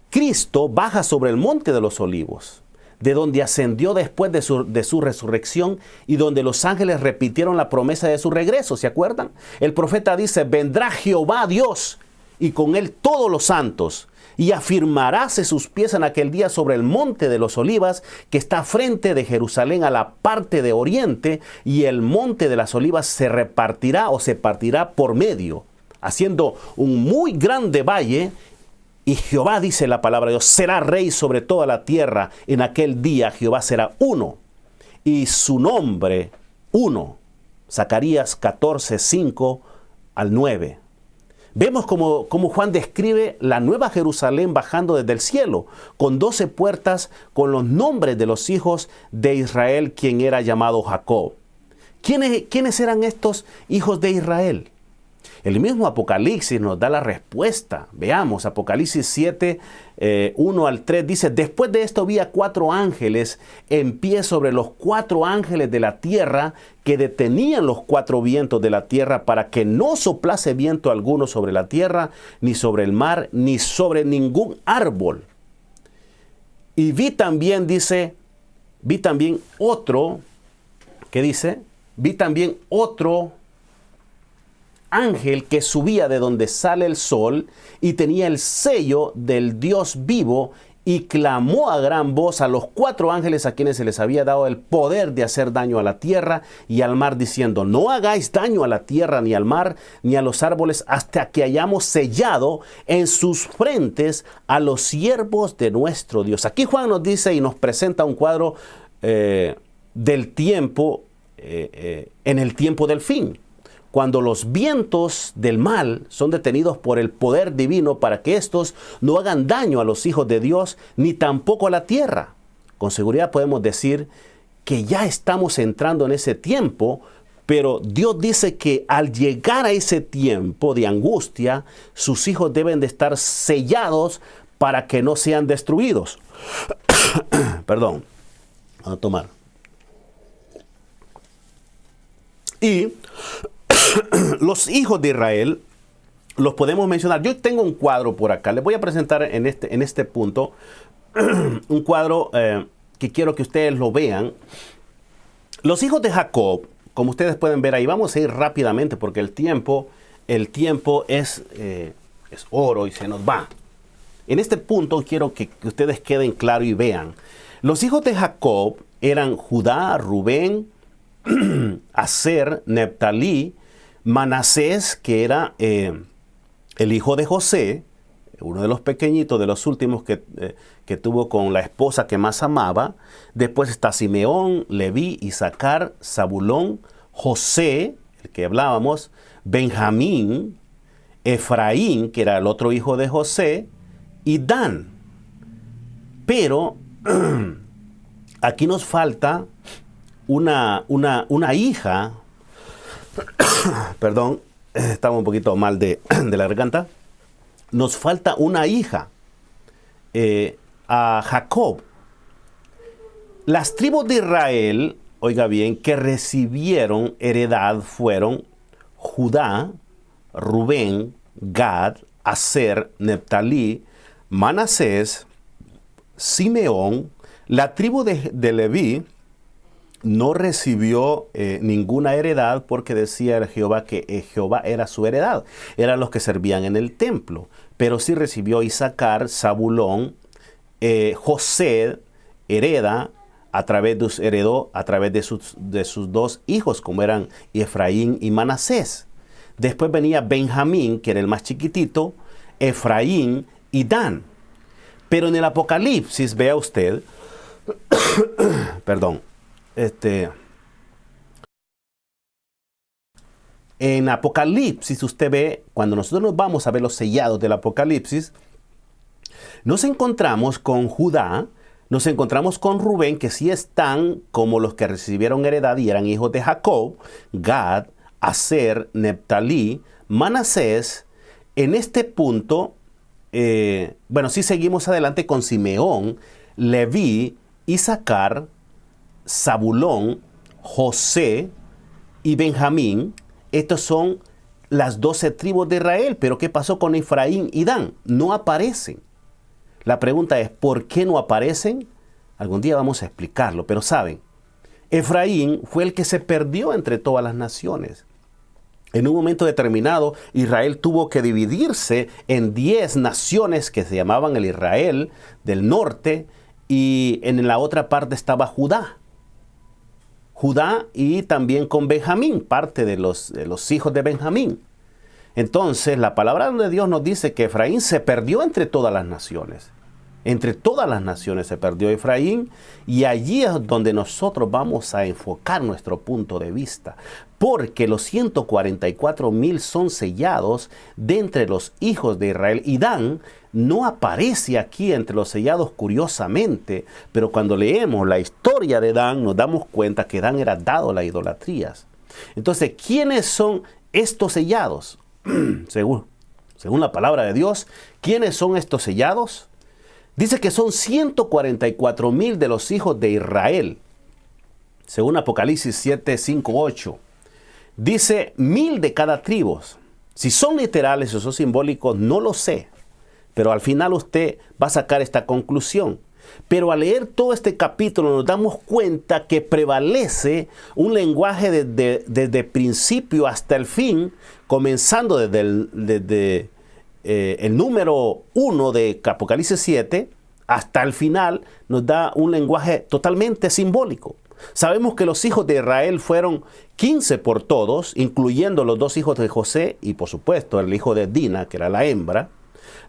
Cristo baja sobre el monte de los Olivos, de donde ascendió después de su resurrección y donde los ángeles repitieron la promesa de su regreso. ¿Se acuerdan? El profeta dice: vendrá Jehová Dios y con él todos los santos, y afirmaráse sus pies en aquel día sobre el monte de los Olivos, que está frente de Jerusalén a la parte de oriente, y el monte de las Olivas se repartirá o se partirá por medio, haciendo un muy grande valle. Y Jehová, dice la palabra de Dios, será rey sobre toda la tierra. En aquel día Jehová será uno, y su nombre uno. Zacarías 14, 5 al 9. Vemos como Juan describe la nueva Jerusalén bajando desde el cielo, con 12 puertas, con los nombres de los hijos de Israel, quien era llamado Jacob. ¿Quiénes eran estos hijos de Israel? El mismo Apocalipsis nos da la respuesta. Veamos, Apocalipsis 7, 1 al 3 dice: después de esto vi a 4 ángeles en pie sobre los 4 ángeles de la tierra, que detenían los 4 vientos de la tierra, para que no soplase viento alguno sobre la tierra, ni sobre el mar, ni sobre ningún árbol. Y vi también otro, ¿qué dice? Vi también otro ángel que subía de donde sale el sol, y tenía el sello del Dios vivo, y clamó a gran voz a los 4 ángeles a quienes se les había dado el poder de hacer daño a la tierra y al mar, diciendo: no hagáis daño a la tierra, ni al mar, ni a los árboles, hasta que hayamos sellado en sus frentes a los siervos de nuestro Dios. Aquí Juan nos dice y nos presenta un cuadro del tiempo, en el tiempo del fin, cuando los vientos del mal son detenidos por el poder divino, para que estos no hagan daño a los hijos de Dios, ni tampoco a la tierra. Con seguridad podemos decir que ya estamos entrando en ese tiempo, Pero Dios dice que al llegar a ese tiempo de angustia, sus hijos deben de estar sellados para que no sean destruidos. Perdón. Vamos a tomar. Y los hijos de Israel los podemos mencionar. Yo tengo un cuadro por acá. Les voy a presentar en este punto un cuadro que quiero que ustedes lo vean. Los hijos de Jacob, como ustedes pueden ver ahí, vamos a ir rápidamente porque el tiempo es oro y se nos va. En este punto quiero que ustedes queden claros y vean. Los hijos de Jacob eran Judá, Rubén, Aser, Neftalí, Manasés, que era el hijo de José, uno de los pequeñitos, de los últimos que tuvo con la esposa que más amaba. Después está Simeón, Leví, Isaacar, Zabulón, José, el que hablábamos, Benjamín, Efraín, que era el otro hijo de José, y Dan. Pero aquí nos falta una hija. Perdón, estaba un poquito mal de la garganta. Nos falta una hija a Jacob. Las tribus de Israel, oiga bien, que recibieron heredad fueron Judá, Rubén, Gad, Aser, Neftalí, Manasés, Simeón. La tribu de Leví no recibió ninguna heredad porque decía Jehová que Jehová era su heredad. Eran los que servían en el templo. Pero sí recibió Isaacar, Zabulón, José hereda heredó a través de sus dos hijos, como eran Efraín y Manasés. Después venía Benjamín, que era el más chiquitito, Efraín y Dan. Pero en el Apocalipsis, vea usted, perdón, en Apocalipsis usted ve, cuando nosotros nos vamos a ver los sellados del Apocalipsis, nos encontramos con Judá, nos encontramos con Rubén, que sí están como los que recibieron heredad y eran hijos de Jacob, Gad, Aser, Neftalí, Manasés. En este punto, sí seguimos adelante con Simeón, Leví, Isaacar, Zabulón, José y Benjamín. Estos son las 12 tribus de Israel. Pero ¿qué pasó con Efraín y Dan? No aparecen. La pregunta es, ¿por qué no aparecen? Algún día vamos a explicarlo, pero saben, Efraín fue el que se perdió entre todas las naciones. En un momento determinado, Israel tuvo que dividirse en 10 naciones que se llamaban el Israel del norte, y en la otra parte estaba Judá. Judá y también con Benjamín, parte de los hijos de Benjamín. Entonces, la palabra de Dios nos dice que Efraín se perdió entre todas las naciones. Entre todas las naciones se perdió Efraín, y allí es donde nosotros vamos a enfocar nuestro punto de vista. Porque los 144,000 son sellados de entre los hijos de Israel. Y Dan no aparece aquí entre los sellados curiosamente, pero cuando leemos la historia de Dan nos damos cuenta que Dan era dado a las idolatrías. Entonces, ¿quiénes son estos sellados? Según la palabra de Dios, ¿quiénes son estos sellados? Dice que son 144,000 de los hijos de Israel. Según Apocalipsis 7, 5, 8. Dice 1,000 de cada tribu. Si son literales o son simbólicos, no lo sé. Pero al final usted va a sacar esta conclusión. Pero al leer todo este capítulo nos damos cuenta que prevalece un lenguaje desde principio hasta el fin, comenzando desde el número 1 de Apocalipsis 7 hasta el final, nos da un lenguaje totalmente simbólico. Sabemos que los hijos de Israel fueron 15 por todos, incluyendo los 2 hijos de José y por supuesto el hijo de Dina, que era la hembra,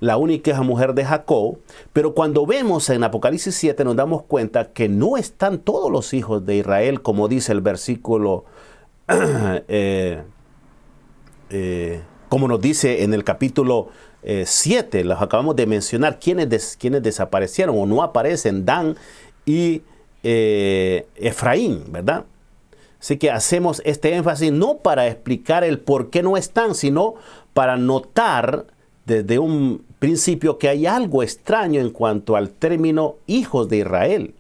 la única mujer de Jacob. Pero cuando vemos en Apocalipsis 7 nos damos cuenta que no están todos los hijos de Israel, como dice el versículo, como nos dice en el capítulo 7, los acabamos de mencionar, quienes desaparecieron o no aparecen, Dan y Efraín, ¿verdad? Así que hacemos este énfasis no para explicar el por qué no están, sino para notar desde un principio que hay algo extraño en cuanto al término hijos de Israel.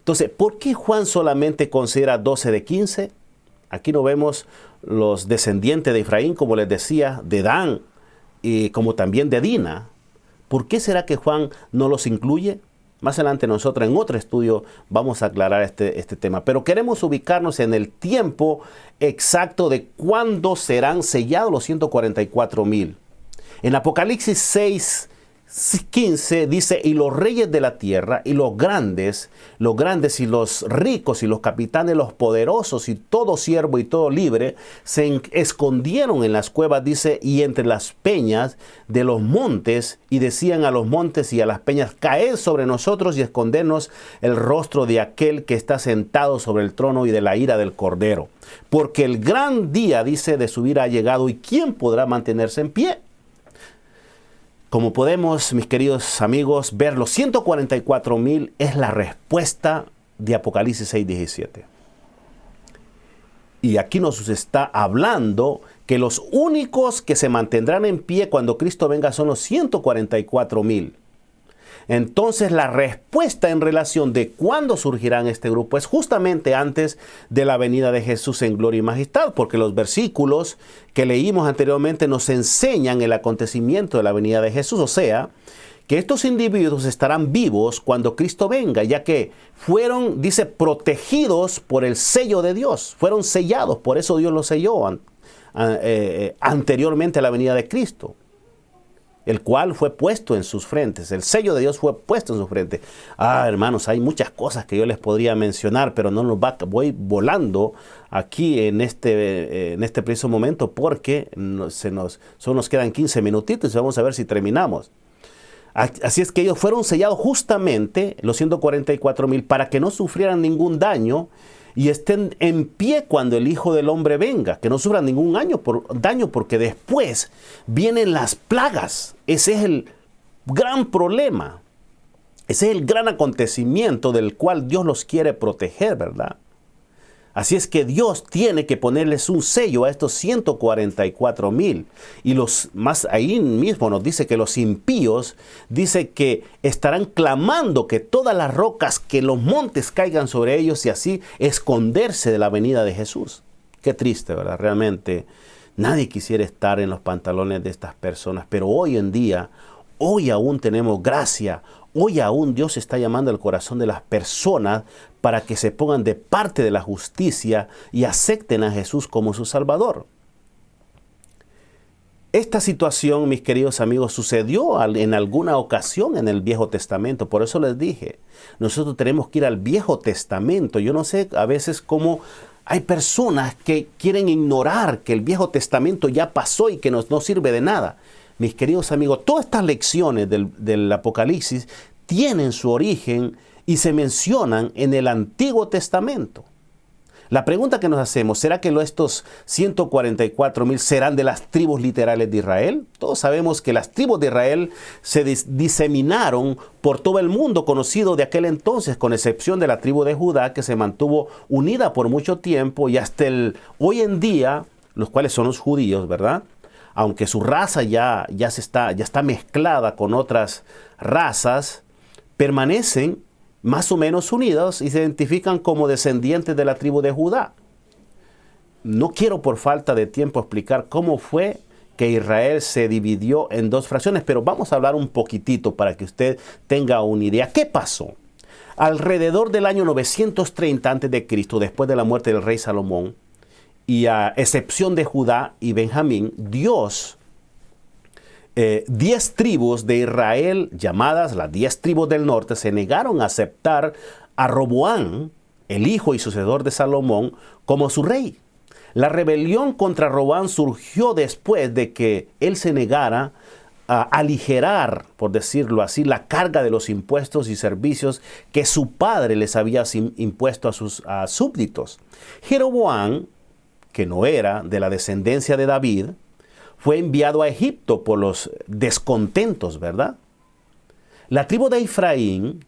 Entonces, ¿por qué Juan solamente considera 12 de 15? Aquí no vemos los descendientes de Efraín, como les decía, de Dan y como también de Dina. ¿Por qué será que Juan no los incluye? Más adelante nosotros en otro estudio vamos a aclarar este tema. Pero queremos ubicarnos en el tiempo exacto de cuándo serán sellados los 144,000. En Apocalipsis 6:15 dice, y los reyes de la tierra, y los grandes y los ricos y los capitanes, los poderosos y todo siervo y todo libre, se escondieron en las cuevas, dice, y entre las peñas de los montes, y decían a los montes y a las peñas, caed sobre nosotros y escondernos el rostro de aquel que está sentado sobre el trono y de la ira del Cordero. Porque el gran día, dice, de su ira ha llegado, y ¿quién podrá mantenerse en pie? Como podemos, mis queridos amigos, ver, los 144,000 es la respuesta de Apocalipsis 6:17. Y aquí nos está hablando que los únicos que se mantendrán en pie cuando Cristo venga son los 144,000. Entonces la respuesta en relación de cuándo surgirán este grupo es justamente antes de la venida de Jesús en gloria y majestad, porque los versículos que leímos anteriormente nos enseñan el acontecimiento de la venida de Jesús, o sea, que estos individuos estarán vivos cuando Cristo venga, ya que fueron, dice, protegidos por el sello de Dios, fueron sellados, por eso Dios los selló anteriormente a la venida de Cristo, el cual fue puesto en sus frentes. El sello de Dios fue puesto en sus frentes. Hermanos, hay muchas cosas que yo les podría mencionar, pero voy volando aquí en este preciso momento porque solo nos quedan 15 minutitos y vamos a ver si terminamos. Así es que ellos fueron sellados justamente, los 144,000, para que no sufrieran ningún daño y estén en pie cuando el Hijo del Hombre venga, que no sufran ningún daño, porque después vienen las plagas. Ese es el gran problema. Ese es el gran acontecimiento del cual Dios los quiere proteger, ¿verdad? Así es que Dios tiene que ponerles un sello a estos 144,000. Y ahí mismo nos dice que los impíos, dice que estarán clamando que todas las rocas, que los montes caigan sobre ellos y así esconderse de la venida de Jesús. Qué triste, ¿verdad? Realmente nadie quisiera estar en los pantalones de estas personas. Pero hoy en día, hoy aún tenemos gracia. Hoy aún Dios está llamando al corazón de las personas para que se pongan de parte de la justicia y acepten a Jesús como su Salvador. Esta situación, mis queridos amigos, sucedió en alguna ocasión en el Viejo Testamento. Por eso les dije, nosotros tenemos que ir al Viejo Testamento. Yo no sé a veces cómo hay personas que quieren ignorar que el Viejo Testamento ya pasó y que no sirve de nada. Mis queridos amigos, todas estas lecciones del Apocalipsis tienen su origen y se mencionan en el Antiguo Testamento. La pregunta que nos hacemos, ¿será que estos 144,000 serán de las tribus literales de Israel? Todos sabemos que las tribus de Israel se diseminaron por todo el mundo conocido de aquel entonces, con excepción de la tribu de Judá, que se mantuvo unida por mucho tiempo y hasta hoy en día, los cuales son los judíos, ¿verdad? Aunque su raza ya está mezclada con otras razas, permanecen más o menos unidos y se identifican como descendientes de la tribu de Judá. No quiero por falta de tiempo explicar cómo fue que Israel se dividió en dos fracciones, pero vamos a hablar un poquitito para que usted tenga una idea. ¿Qué pasó? Alrededor del año 930 a.C., después de la muerte del rey Salomón, y a excepción de Judá y Benjamín, Dios, 10 tribus de Israel, llamadas las 10 tribus del norte, se negaron a aceptar a Roboam, el hijo y sucesor de Salomón, como su rey. La rebelión contra Roboam surgió después de que él se negara a aligerar, por decirlo así, la carga de los impuestos y servicios que su padre les había impuesto a sus súbditos. Jeroboam, que no era de la descendencia de David, fue enviado a Egipto por los descontentos, ¿verdad? La tribu de Efraín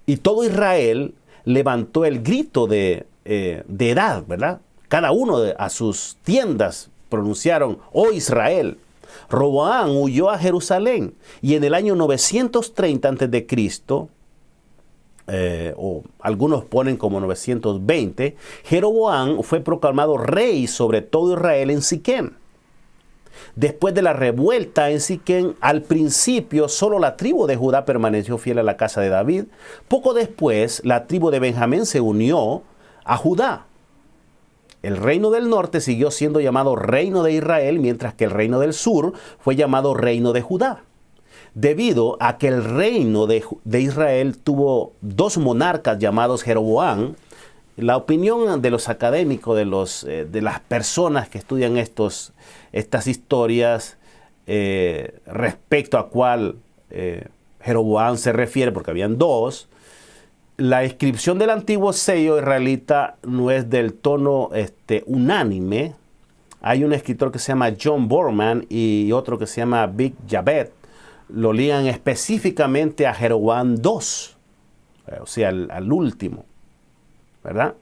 y todo Israel levantó el grito de de edad, ¿verdad? Cada uno a sus tiendas pronunciaron, oh Israel. Roboam huyó a Jerusalén y en el año 930 a.C., o algunos ponen como 920, Jeroboam fue proclamado rey sobre todo Israel en Siquem. Después de la revuelta en Siquem, al principio solo la tribu de Judá permaneció fiel a la casa de David. Poco después, la tribu de Benjamín se unió a Judá. El reino del norte siguió siendo llamado reino de Israel, mientras que el reino del sur fue llamado reino de Judá. Debido a que el reino de Israel tuvo dos monarcas llamados Jeroboam, la opinión de los académicos, de las personas que estudian estas historias respecto a cuál Jeroboam se refiere, porque habían dos, la inscripción del antiguo sello israelita no es del tono unánime. Hay un escritor que se llama John Borman y otro que se llama Big Jabet. Lo ligan específicamente a Jeroboam II, o sea, al último, ¿verdad?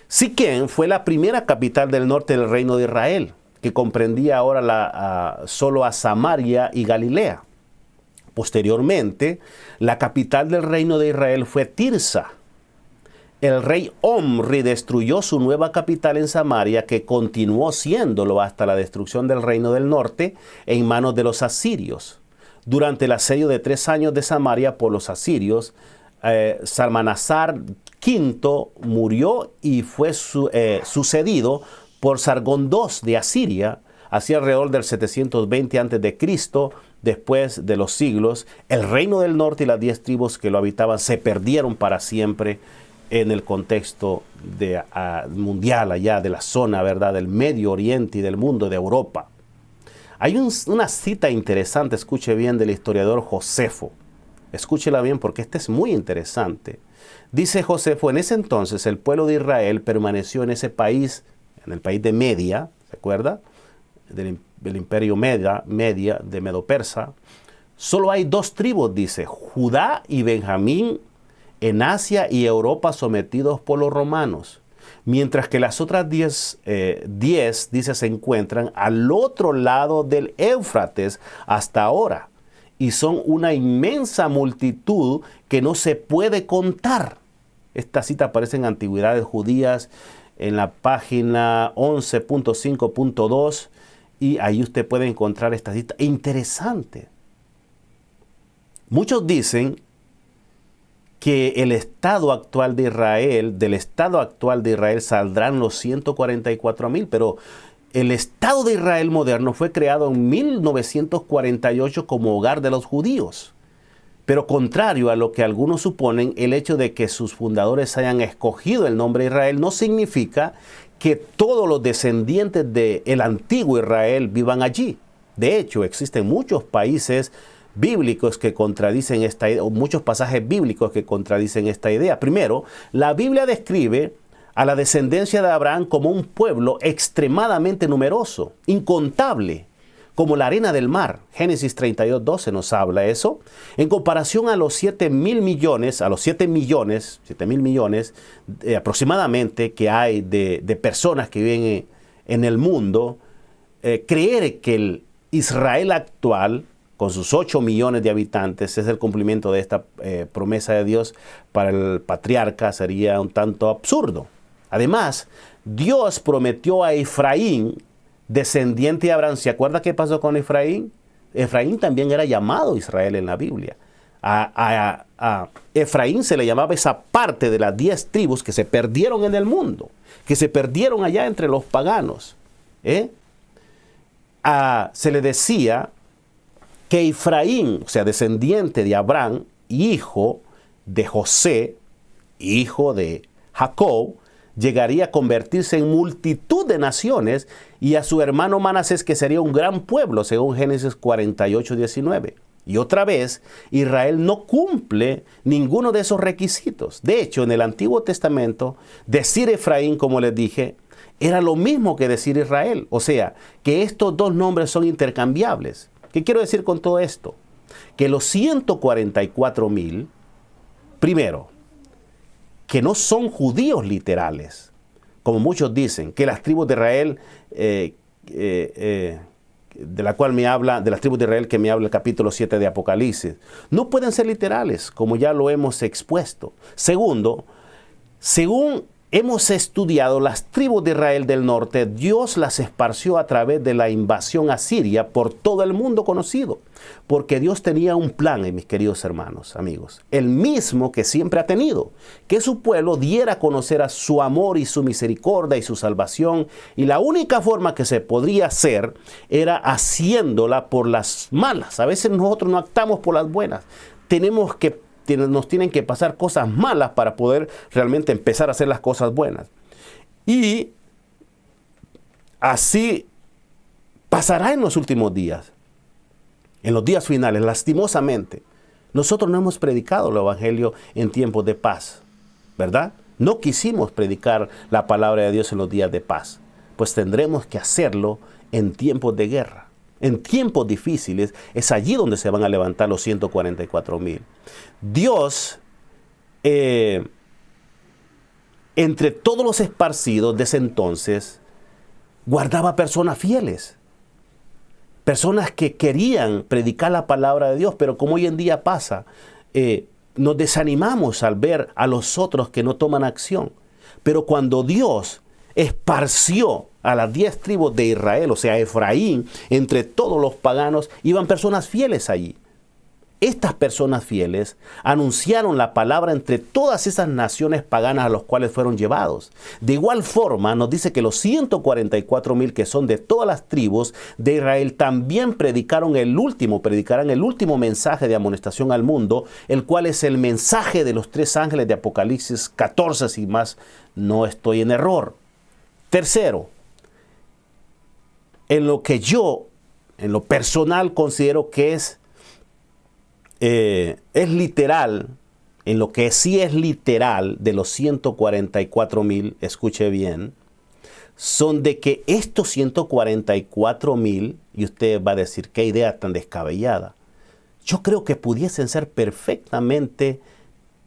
Siquem fue la primera capital del norte del reino de Israel, que comprendía ahora solo a Samaria y Galilea. Posteriormente, la capital del reino de Israel fue Tirsa. El rey Omri destruyó su nueva capital en Samaria, que continuó siéndolo hasta la destrucción del reino del norte en manos de los asirios. Durante el asedio de 3 años de Samaria por los asirios, Salmanasar V murió y fue sucedido por Sargón II de Asiria, hacia alrededor del 720 a.C., después de los siglos. El reino del norte y las 10 tribus que lo habitaban se perdieron para siempre en el contexto mundial allá de la zona, ¿verdad?, del Medio Oriente y del mundo de Europa. Hay una cita interesante, escuche bien, del historiador Josefo. Escúchela bien porque esta es muy interesante. Dice Josefo, en ese entonces el pueblo de Israel permaneció en ese país, en el país de Media, ¿se acuerda? Del imperio Media, de Medo-Persa. Solo hay 2 tribus, dice, Judá y Benjamín, en Asia y Europa sometidos por los romanos. Mientras que las otras 10, dice, se encuentran al otro lado del Éufrates hasta ahora. Y son una inmensa multitud que no se puede contar. Esta cita aparece en Antigüedades Judías en la página 11.5.2 y ahí usted puede encontrar esta cita interesante. Muchos dicen que del estado actual de Israel saldrán los 144,000, pero el Estado de Israel moderno fue creado en 1948 como hogar de los judíos. Pero contrario a lo que algunos suponen, el hecho de que sus fundadores hayan escogido el nombre Israel no significa que todos los descendientes del antiguo Israel vivan allí. De hecho, existen muchos países bíblicos que contradicen esta idea, o muchos pasajes bíblicos que contradicen esta idea. Primero, la Biblia describe a la descendencia de Abraham como un pueblo extremadamente numeroso, incontable, como la arena del mar. Génesis 32:12 nos habla eso. En comparación a los 7,000 millones, aproximadamente que hay de personas que viven en el mundo, creer que el Israel actual, con sus 8 millones de habitantes, es el cumplimiento de esta promesa de Dios para el patriarca sería un tanto absurdo. Además, Dios prometió a Efraín, descendiente de Abraham. ¿Se acuerda qué pasó con Efraín? Efraín también era llamado Israel en la Biblia. A Efraín se le llamaba esa parte de las 10 tribus que se perdieron en el mundo, que se perdieron allá entre los paganos. Se le decía que Efraín, o sea, descendiente de Abraham, hijo de José, hijo de Jacob, llegaría a convertirse en multitud de naciones, y a su hermano Manasés, que sería un gran pueblo, según Génesis 48:19. Y otra vez, Israel no cumple ninguno de esos requisitos. De hecho, en el Antiguo Testamento, decir Efraín, como les dije, era lo mismo que decir Israel. O sea, que estos dos nombres son intercambiables. ¿Qué quiero decir con todo esto? Que los 144,000, primero, que no son judíos literales, como muchos dicen, que las tribus de Israel, de la cual me habla, de las tribus de Israel que me habla el capítulo 7 de Apocalipsis, no pueden ser literales, como ya lo hemos expuesto. Segundo, según hemos estudiado, las tribus de Israel del norte, Dios las esparció a través de la invasión asiria por todo el mundo conocido, porque Dios tenía un plan, mis queridos hermanos, amigos, el mismo que siempre ha tenido, que su pueblo diera a conocer a su amor y su misericordia y su salvación, y la única forma que se podría hacer era haciéndola por las malas. A veces nosotros no actamos por las buenas, nos tienen que pasar cosas malas para poder realmente empezar a hacer las cosas buenas. Y así pasará en los últimos días, en los días finales, lastimosamente. Nosotros no hemos predicado el evangelio en tiempos de paz, ¿verdad? No quisimos predicar la palabra de Dios en los días de paz, pues tendremos que hacerlo en tiempos de guerra. En tiempos difíciles es allí donde se van a levantar los 144,000. Dios, entre todos los esparcidos de ese entonces, guardaba personas fieles. Personas que querían predicar la palabra de Dios, pero como hoy en día pasa, nos desanimamos al ver a los otros que no toman acción. Pero cuando Dios esparció a las 10 tribus de Israel, o sea, Efraín, entre todos los paganos, iban personas fieles allí. Estas personas fieles anunciaron la palabra entre todas esas naciones paganas a las cuales fueron llevados. De igual forma, nos dice que los 144,000 que son de todas las tribus de Israel también predicarán el último mensaje de amonestación al mundo, el cual es el mensaje de los 3 ángeles de Apocalipsis 14, si más no estoy en error. Tercero, en lo que yo, en lo personal, considero que es literal, en lo que sí es literal de los 144,000, escuche bien, son de que estos 144,000, y usted va a decir, qué idea tan descabellada, yo creo que pudiesen ser perfectamente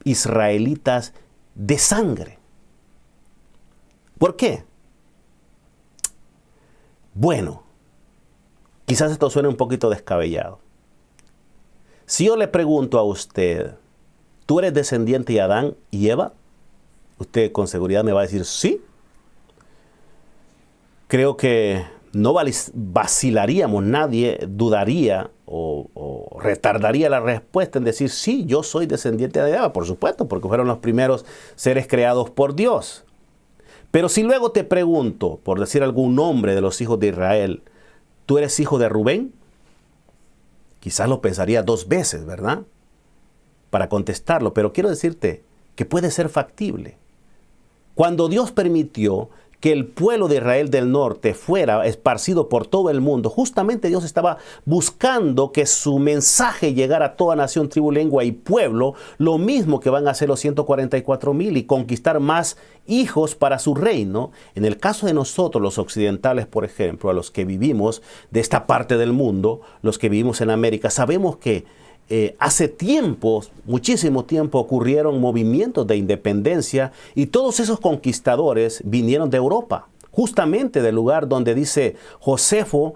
israelitas de sangre. ¿Por qué? Bueno, quizás esto suene un poquito descabellado. Si yo le pregunto a usted, ¿tú eres descendiente de Adán y Eva? Usted con seguridad me va a decir sí. Creo que no vacilaríamos, nadie dudaría o retardaría la respuesta en decir sí, yo soy descendiente de Eva, por supuesto, porque fueron los primeros seres creados por Dios. Pero si luego te pregunto, por decir algún nombre de los hijos de Israel, ¿tú eres hijo de Rubén? Quizás lo pensaría 2 veces, ¿verdad? Para contestarlo, pero quiero decirte que puede ser factible. Cuando Dios permitió que el pueblo de Israel del norte fuera esparcido por todo el mundo, justamente Dios estaba buscando que su mensaje llegara a toda nación, tribu, lengua y pueblo, lo mismo que van a hacer los 144,000 y conquistar más hijos para su reino. En el caso de nosotros, los occidentales, por ejemplo, a los que vivimos de esta parte del mundo, los que vivimos en América, sabemos que hace tiempo, muchísimo tiempo, ocurrieron movimientos de independencia y todos esos conquistadores vinieron de Europa, justamente del lugar donde dice Josefo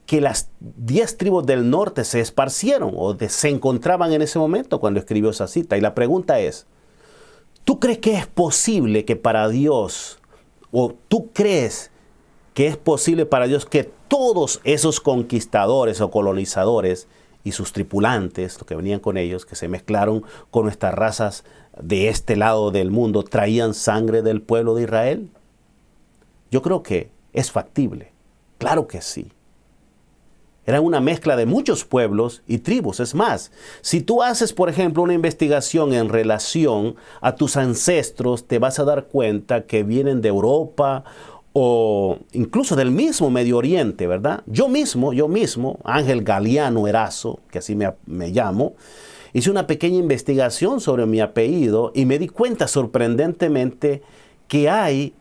que las 10 tribus del norte se esparcieron o se encontraban en ese momento cuando escribió esa cita. Y la pregunta es, ¿tú crees que es posible que para Dios, o tú crees que es posible para Dios que todos esos conquistadores o colonizadores y sus tripulantes, los que venían con ellos, que se mezclaron con nuestras razas de este lado del mundo, traían sangre del pueblo de Israel? Yo creo que es factible. Claro que sí. Era una mezcla de muchos pueblos y tribus. Es más, si tú haces, por ejemplo, una investigación en relación a tus ancestros, te vas a dar cuenta que vienen de Europa o incluso del mismo Medio Oriente, ¿verdad? Yo mismo, Ángel Galiano Erazo, que así me llamo, hice una pequeña investigación sobre mi apellido y me di cuenta sorprendentemente que hay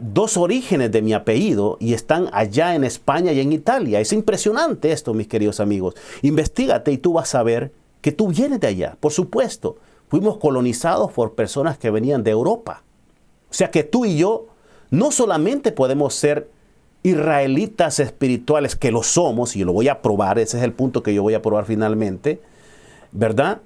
2 orígenes de mi apellido y están allá en España y en Italia. Es impresionante esto, mis queridos amigos. Investígate y tú vas a ver que tú vienes de allá, por supuesto. fuimos colonizados por personas que venían de Europa. O sea que tú y yo no solamente podemos ser israelitas espirituales, que lo somos, y yo lo voy a probar, ese es el punto que yo voy a probar finalmente, ¿verdad?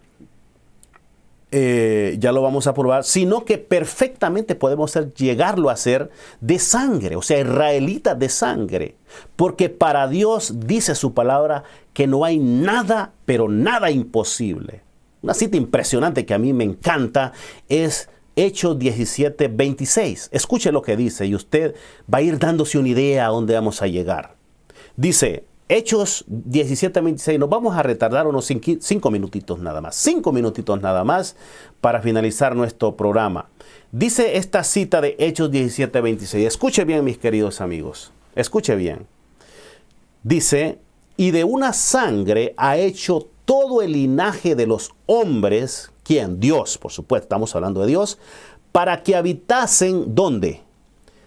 Ya lo vamos a probar, sino que perfectamente podemos llegarlo a ser de sangre, o sea, israelitas de sangre, porque para Dios dice su palabra que no hay nada, pero nada imposible. Una cita impresionante que a mí me encanta es Hechos 17:26. Escuche lo que dice y usted va a ir dándose una idea a dónde vamos a llegar. Dice, Hechos 17:26, nos vamos a retardar unos 5 minutitos nada más. 5 minutitos nada más para finalizar nuestro programa. Dice esta cita de Hechos 17:26. Escuche bien, mis queridos amigos. Escuche bien. Dice, y de una sangre ha hecho todo el linaje de los hombres. ¿Quién? Dios, por supuesto, estamos hablando de Dios. Para que habitasen, ¿dónde?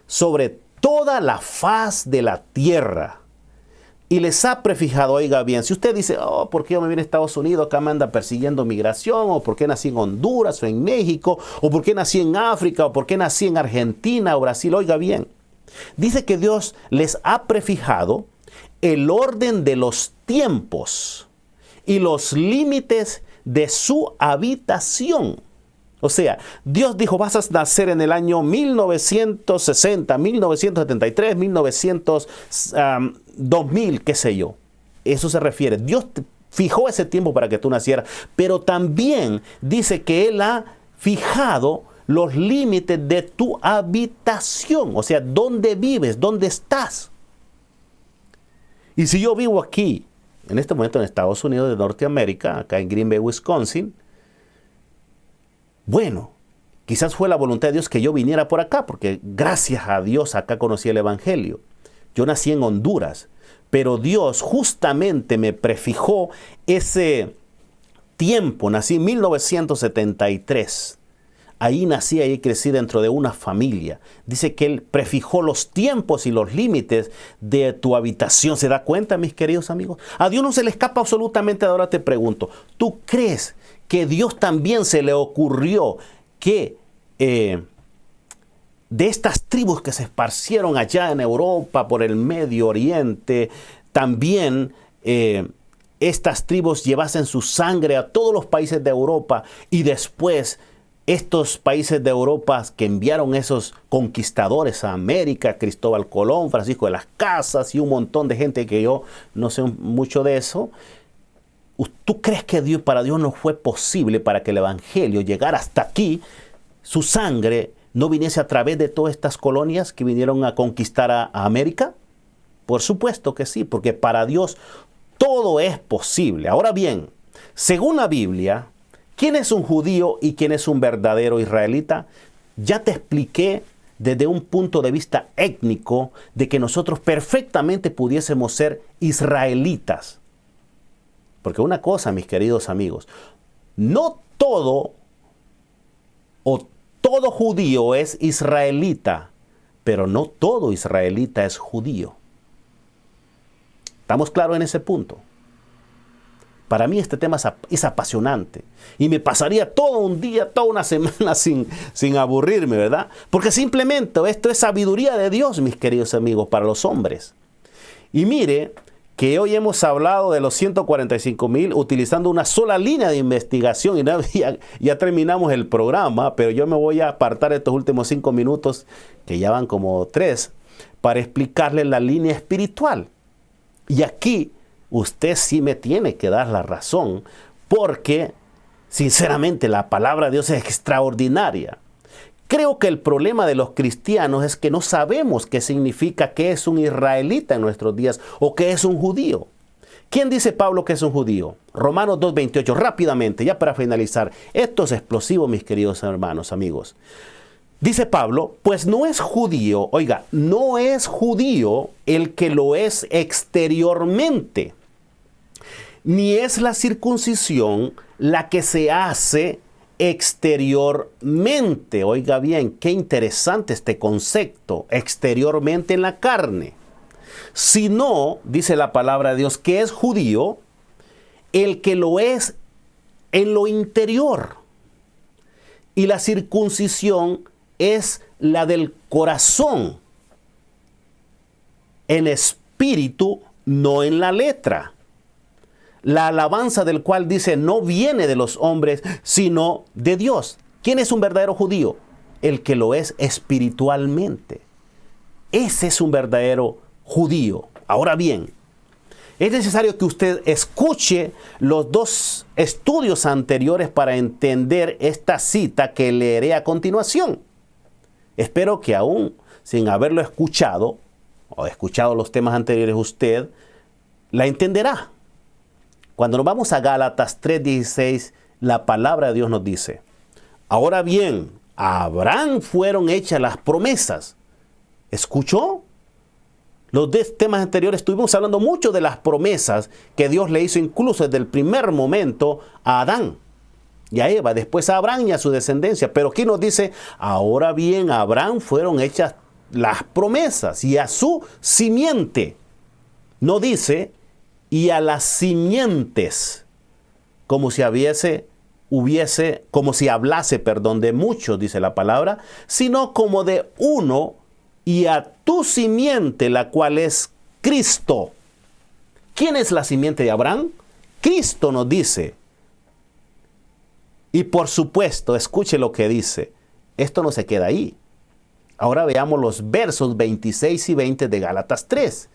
Sobre toda la faz de la tierra. Y les ha prefijado, oiga bien, si usted dice, oh, ¿por qué yo me vine a Estados Unidos? Acá me anda persiguiendo migración, o ¿por qué nací en Honduras o en México? O ¿por qué nací en África? O ¿por qué nací en Argentina o Brasil? Oiga bien, dice que Dios les ha prefijado el orden de los tiempos y los límites de su habitación. O sea, Dios dijo, vas a nacer en el año 1960, 1973, 2000, qué sé yo. Eso se refiere. Dios fijó ese tiempo para que tú nacieras, pero también dice que Él ha fijado los límites de tu habitación. O sea, dónde vives, dónde estás. Y si yo vivo aquí, en este momento en Estados Unidos de Norteamérica, acá en Green Bay, Wisconsin, bueno, quizás fue la voluntad de Dios que yo viniera por acá, porque gracias a Dios acá conocí el Evangelio. Yo nací en Honduras, pero Dios justamente me prefijó ese tiempo. Nací en 1973. Ahí nací, ahí crecí dentro de una familia. Dice que Él prefijó los tiempos y los límites de tu habitación. ¿Se da cuenta, mis queridos amigos? A Dios no se le escapa absolutamente. Ahora te pregunto, ¿tú crees que Dios también se le ocurrió que de estas tribus que se esparcieron allá en Europa, por el Medio Oriente, también estas tribus llevasen su sangre a todos los países de Europa y después estos países de Europa que enviaron esos conquistadores a América, Cristóbal Colón, Francisco de las Casas y un montón de gente que yo no sé mucho de eso? ¿Tú crees que para Dios no fue posible para que el Evangelio llegara hasta aquí, su sangre no viniese a través de todas estas colonias que vinieron a conquistar a América? Por supuesto que sí, porque para Dios todo es posible. Ahora bien, según la Biblia, ¿quién es un judío y quién es un verdadero israelita? Ya te expliqué desde un punto de vista étnico de que nosotros perfectamente pudiésemos ser israelitas. Porque una cosa, mis queridos amigos, no todo judío es israelita, pero no todo israelita es judío. ¿Estamos claros en ese punto? Para mí este tema es apasionante y me pasaría todo un día, toda una semana sin aburrirme, ¿verdad? Porque simplemente esto es sabiduría de Dios, mis queridos amigos, para los hombres. Y mire que hoy hemos hablado de los 145,000 utilizando una sola línea de investigación y ya terminamos el programa, pero yo me voy a apartar estos últimos 5 minutos, que ya van como 3, para explicarles la línea espiritual. Y aquí usted sí me tiene que dar la razón, porque sinceramente la palabra de Dios es extraordinaria. Creo que el problema de los cristianos es que no sabemos qué significa qué es un israelita en nuestros días o qué es un judío. ¿Quién dice Pablo que es un judío? Romanos 2:28, rápidamente, ya para finalizar. Esto es explosivo, mis queridos hermanos, amigos. Dice Pablo, pues no es judío, oiga, no es judío el que lo es exteriormente, ni es la circuncisión la que se hace exteriormente. Oiga bien, qué interesante este concepto, exteriormente en la carne. Sino, dice la palabra de Dios, que es judío el que lo es en lo interior. Y la circuncisión es la del corazón, en espíritu, no en la letra. La alabanza del cual dice no viene de los hombres, sino de Dios. ¿Quién es un verdadero judío? El que lo es espiritualmente. Ese es un verdadero judío. Ahora bien, es necesario que usted escuche los dos estudios anteriores para entender esta cita que leeré a continuación. Espero que aún sin haberlo escuchado o escuchado los temas anteriores, usted la entenderá. Cuando nos vamos a Gálatas 3:16, la palabra de Dios nos dice: ahora bien, a Abraham fueron hechas las promesas. ¿Escuchó? Los temas anteriores estuvimos hablando mucho de las promesas que Dios le hizo incluso desde el primer momento a Adán y a Eva, después a Abraham y a su descendencia. Pero aquí nos dice: ahora bien, a Abraham fueron hechas las promesas y a su simiente. No dice y a las simientes, como si hablase de muchos, dice la palabra, sino como de uno, y a tu simiente, la cual es Cristo. ¿Quién es la simiente de Abraham? Cristo nos dice. Y por supuesto, escuche lo que dice. Esto no se queda ahí. Ahora veamos los versos 26 y 20 de Gálatas 3.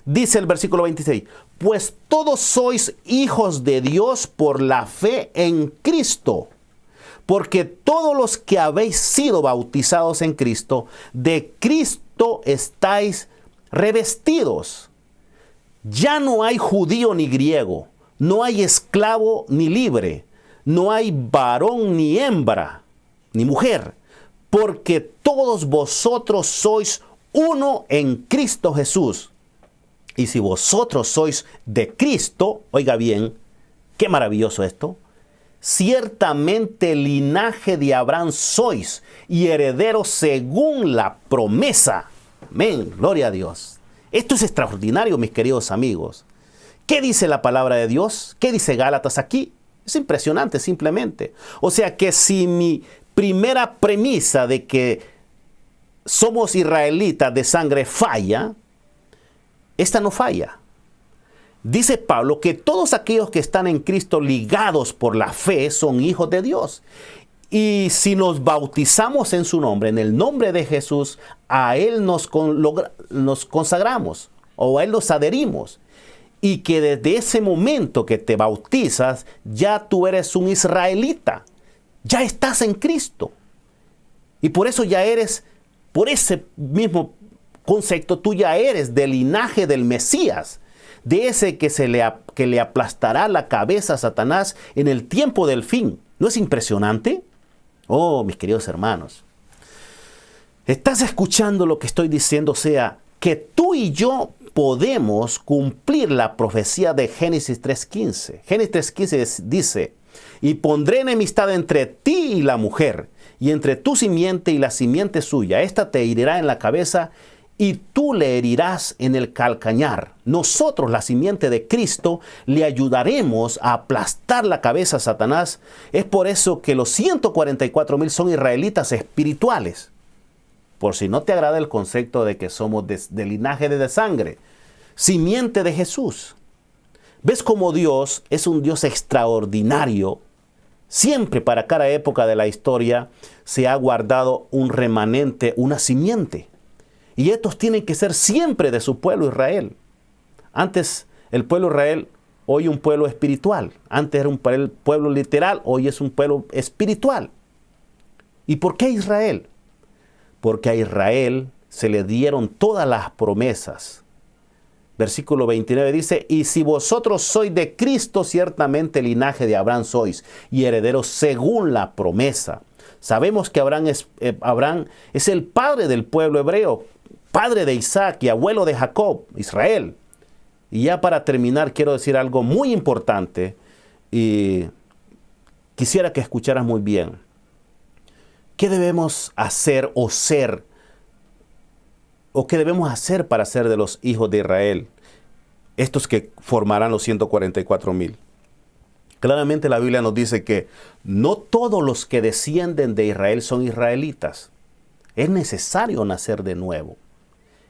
Dice el versículo 26, pues todos sois hijos de Dios por la fe en Cristo. Porque todos los que habéis sido bautizados en Cristo, de Cristo estáis revestidos. Ya no hay judío ni griego, no hay esclavo ni libre, no hay varón ni hembra, ni mujer, porque todos vosotros sois uno en Cristo Jesús. Y si vosotros sois de Cristo, oiga bien, qué maravilloso esto, ciertamente linaje de Abraham sois y herederos según la promesa. Amén, gloria a Dios. Esto es extraordinario, mis queridos amigos. ¿Qué dice la palabra de Dios? ¿Qué dice Gálatas aquí? Es impresionante simplemente. O sea que si mi primera premisa de que somos israelitas de sangre falla, esta no falla. Dice Pablo que todos aquellos que están en Cristo ligados por la fe son hijos de Dios. Y si nos bautizamos en su nombre, en el nombre de Jesús, a Él nos consagramos o a Él nos adherimos. Y que desde ese momento que te bautizas, ya tú eres un israelita. Ya estás en Cristo. Y por eso ya eres, por ese mismo concepto, tú ya eres del linaje del Mesías. De ese que le aplastará la cabeza a Satanás en el tiempo del fin. ¿No es impresionante? Oh, mis queridos hermanos. ¿Estás escuchando lo que estoy diciendo? O sea, que tú y yo podemos cumplir la profecía de Génesis 3:15. Génesis 3:15 dice, y pondré enemistad entre ti y la mujer, y entre tu simiente y la simiente suya. Esta te herirá en la cabeza y tú le herirás en el calcañar. Nosotros, la simiente de Cristo, le ayudaremos a aplastar la cabeza a Satanás. Es por eso que los 144,000 son israelitas espirituales. Por si no te agrada el concepto de que somos de linaje de sangre, simiente de Jesús. ¿Ves cómo Dios es un Dios extraordinario? Siempre para cada época de la historia se ha guardado un remanente, una simiente. Y estos tienen que ser siempre de su pueblo Israel. Antes el pueblo Israel, hoy un pueblo espiritual. Antes era un pueblo literal, hoy es un pueblo espiritual. ¿Y por qué Israel? Porque a Israel se le dieron todas las promesas. Versículo 29 dice, y si vosotros sois de Cristo, ciertamente linaje de Abraham sois, y herederos según la promesa. Sabemos que Abraham es el padre del pueblo hebreo, padre de Isaac y abuelo de Jacob, Israel. Y ya para terminar quiero decir algo muy importante y quisiera que escucharas muy bien. ¿Qué debemos hacer o ser? ¿O qué debemos hacer para ser de los hijos de Israel? Estos que formarán los 144,000. Claramente la Biblia nos dice que no todos los que descienden de Israel son israelitas. Es necesario nacer de nuevo.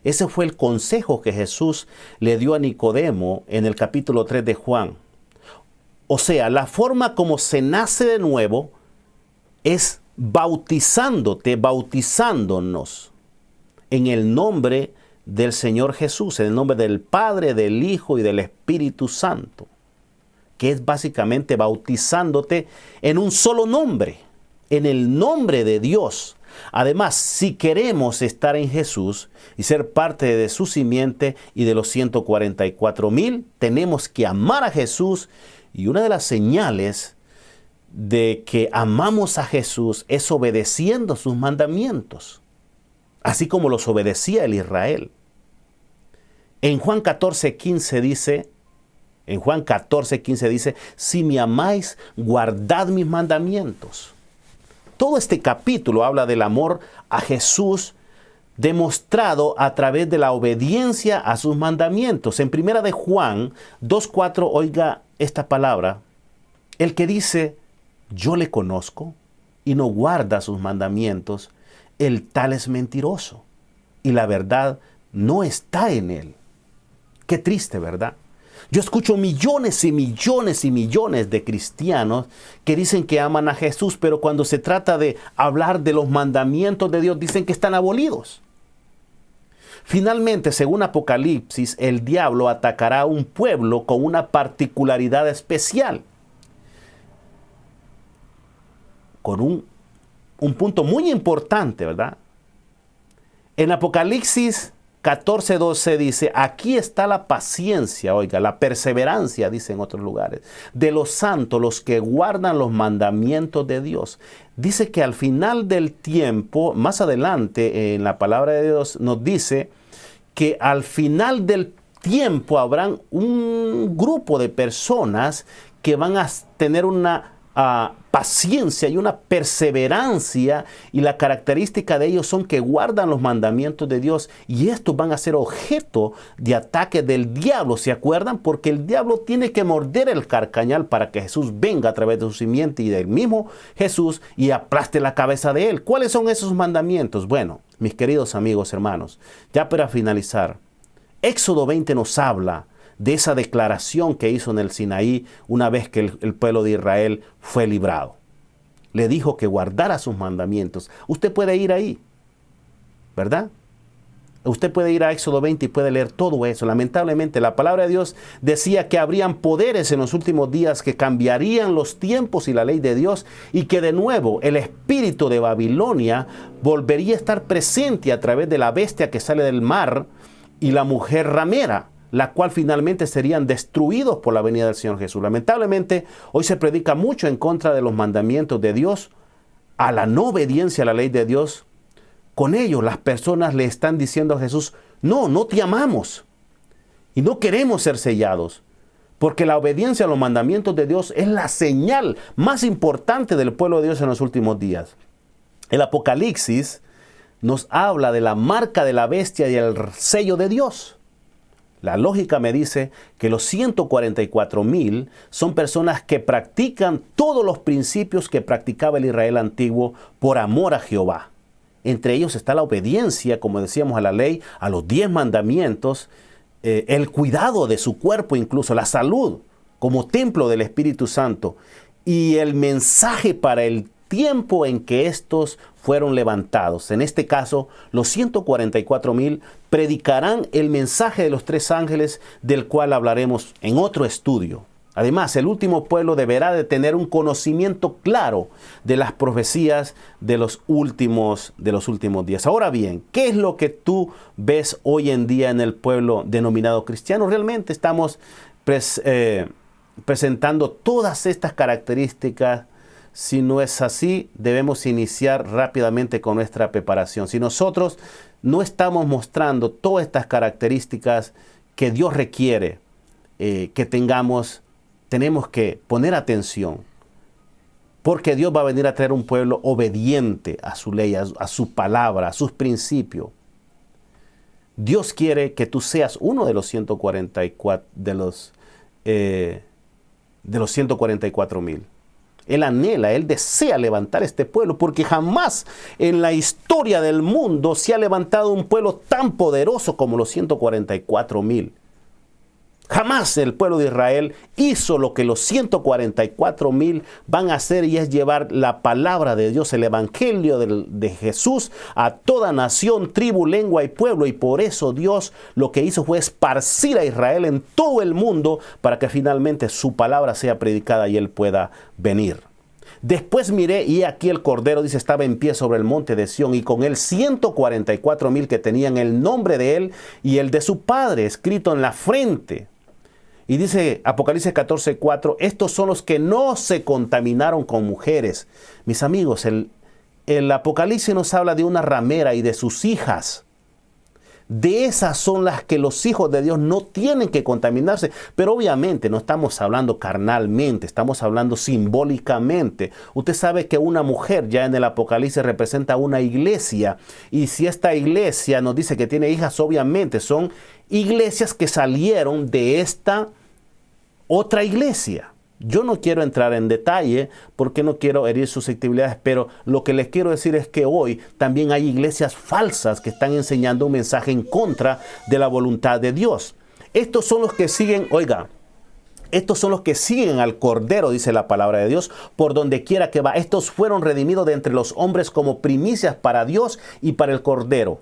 Ese fue el consejo que Jesús le dio a Nicodemo en el capítulo 3 de Juan. O sea, la forma como se nace de nuevo es bautizándonos en el nombre del Señor Jesús, en el nombre del Padre, del Hijo y del Espíritu Santo, que es básicamente bautizándote en un solo nombre, en el nombre de Dios. Además, si queremos estar en Jesús y ser parte de su simiente y de los 144,000, tenemos que amar a Jesús, y una de las señales de que amamos a Jesús es obedeciendo sus mandamientos, así como los obedecía el Israel. En Juan 14:15 dice, si me amáis, guardad mis mandamientos. Todo este capítulo habla del amor a Jesús demostrado a través de la obediencia a sus mandamientos. En primera de Juan 2:4, oiga esta palabra, el que dice, yo le conozco y no guarda sus mandamientos, el tal es mentiroso y la verdad no está en él. Qué triste, ¿verdad? Yo escucho millones y millones y millones de cristianos que dicen que aman a Jesús, pero cuando se trata de hablar de los mandamientos de Dios, dicen que están abolidos. Finalmente, según Apocalipsis, el diablo atacará a un pueblo con una particularidad especial, con un punto muy importante, ¿verdad? En Apocalipsis 14:12 dice, aquí está la paciencia, oiga, la perseverancia, dice en otros lugares, de los santos, los que guardan los mandamientos de Dios. Dice que al final del tiempo, más adelante en la palabra de Dios nos dice que al final del tiempo habrán un grupo de personas que van a tener una paciencia y una perseverancia, y la característica de ellos son que guardan los mandamientos de Dios, y estos van a ser objeto de ataque del diablo. ¿Se acuerdan? Porque el diablo tiene que morder el carcañal para que Jesús venga a través de su simiente y del mismo Jesús y aplaste la cabeza de él. ¿Cuáles son esos mandamientos? Bueno, mis queridos amigos, hermanos, ya para finalizar, Éxodo 20 nos habla de esa declaración que hizo en el Sinaí una vez que el pueblo de Israel fue librado. Le dijo que guardara sus mandamientos. Usted puede ir ahí, ¿verdad? Usted puede ir a Éxodo 20 y puede leer todo eso. Lamentablemente, la palabra de Dios decía que habrían poderes en los últimos días que cambiarían los tiempos y la ley de Dios, y que de nuevo el espíritu de Babilonia volvería a estar presente a través de la bestia que sale del mar y la mujer ramera, la cual finalmente serían destruidos por la venida del Señor Jesús. Lamentablemente, hoy se predica mucho en contra de los mandamientos de Dios, a la no obediencia a la ley de Dios. Con ello, las personas le están diciendo a Jesús, no te amamos y no queremos ser sellados, porque la obediencia a los mandamientos de Dios es la señal más importante del pueblo de Dios en los últimos días. El Apocalipsis nos habla de la marca de la bestia y el sello de Dios. La lógica me dice que los 144,000 son personas que practican todos los principios que practicaba el Israel antiguo por amor a Jehová. Entre ellos está la obediencia, como decíamos, a la ley, a los 10 mandamientos, el cuidado de su cuerpo, incluso la salud como templo del Espíritu Santo, y el mensaje para el tiempo en que estos fueron levantados. En este caso, los 144,000 predicarán el mensaje de los 3 ángeles, del cual hablaremos en otro estudio. Además, el último pueblo deberá de tener un conocimiento claro de las profecías de los últimos días. Ahora bien, ¿qué es lo que tú ves hoy en día en el pueblo denominado cristiano? Realmente estamos presentando todas estas características. Si no es así, debemos iniciar rápidamente con nuestra preparación. Si nosotros no estamos mostrando todas estas características que Dios requiere que tengamos, tenemos que poner atención, porque Dios va a venir a traer un pueblo obediente a su ley, a su palabra, a sus principios. Dios quiere que tú seas uno de los 144, de los 144,000. Él anhela, Él desea levantar este pueblo, porque jamás en la historia del mundo se ha levantado un pueblo tan poderoso como los 144,000. Jamás el pueblo de Israel hizo lo que los 144,000 van a hacer, y es llevar la palabra de Dios, el evangelio de Jesús a toda nación, tribu, lengua y pueblo. Y por eso Dios lo que hizo fue esparcir a Israel en todo el mundo para que finalmente su palabra sea predicada y Él pueda venir. Después miré y aquí el Cordero, dice, estaba en pie sobre el monte de Sión, y con él 144,000 que tenían el nombre de él y el de su padre escrito en la frente. Y dice Apocalipsis 14:4, estos son los que no se contaminaron con mujeres. Mis amigos, el Apocalipsis nos habla de una ramera y de sus hijas. De esas son las que los hijos de Dios no tienen que contaminarse. Pero obviamente no estamos hablando carnalmente, estamos hablando simbólicamente. Usted sabe que una mujer ya en el Apocalipsis representa una iglesia. Y si esta iglesia nos dice que tiene hijas, obviamente son iglesias que salieron de esta otra iglesia. Yo no quiero entrar en detalle porque no quiero herir susceptibilidades, pero lo que les quiero decir es que hoy también hay iglesias falsas que están enseñando un mensaje en contra de la voluntad de Dios. Estos son los que siguen, estos son los que siguen al Cordero, dice la palabra de Dios, por donde quiera que va. Estos fueron redimidos de entre los hombres como primicias para Dios y para el Cordero.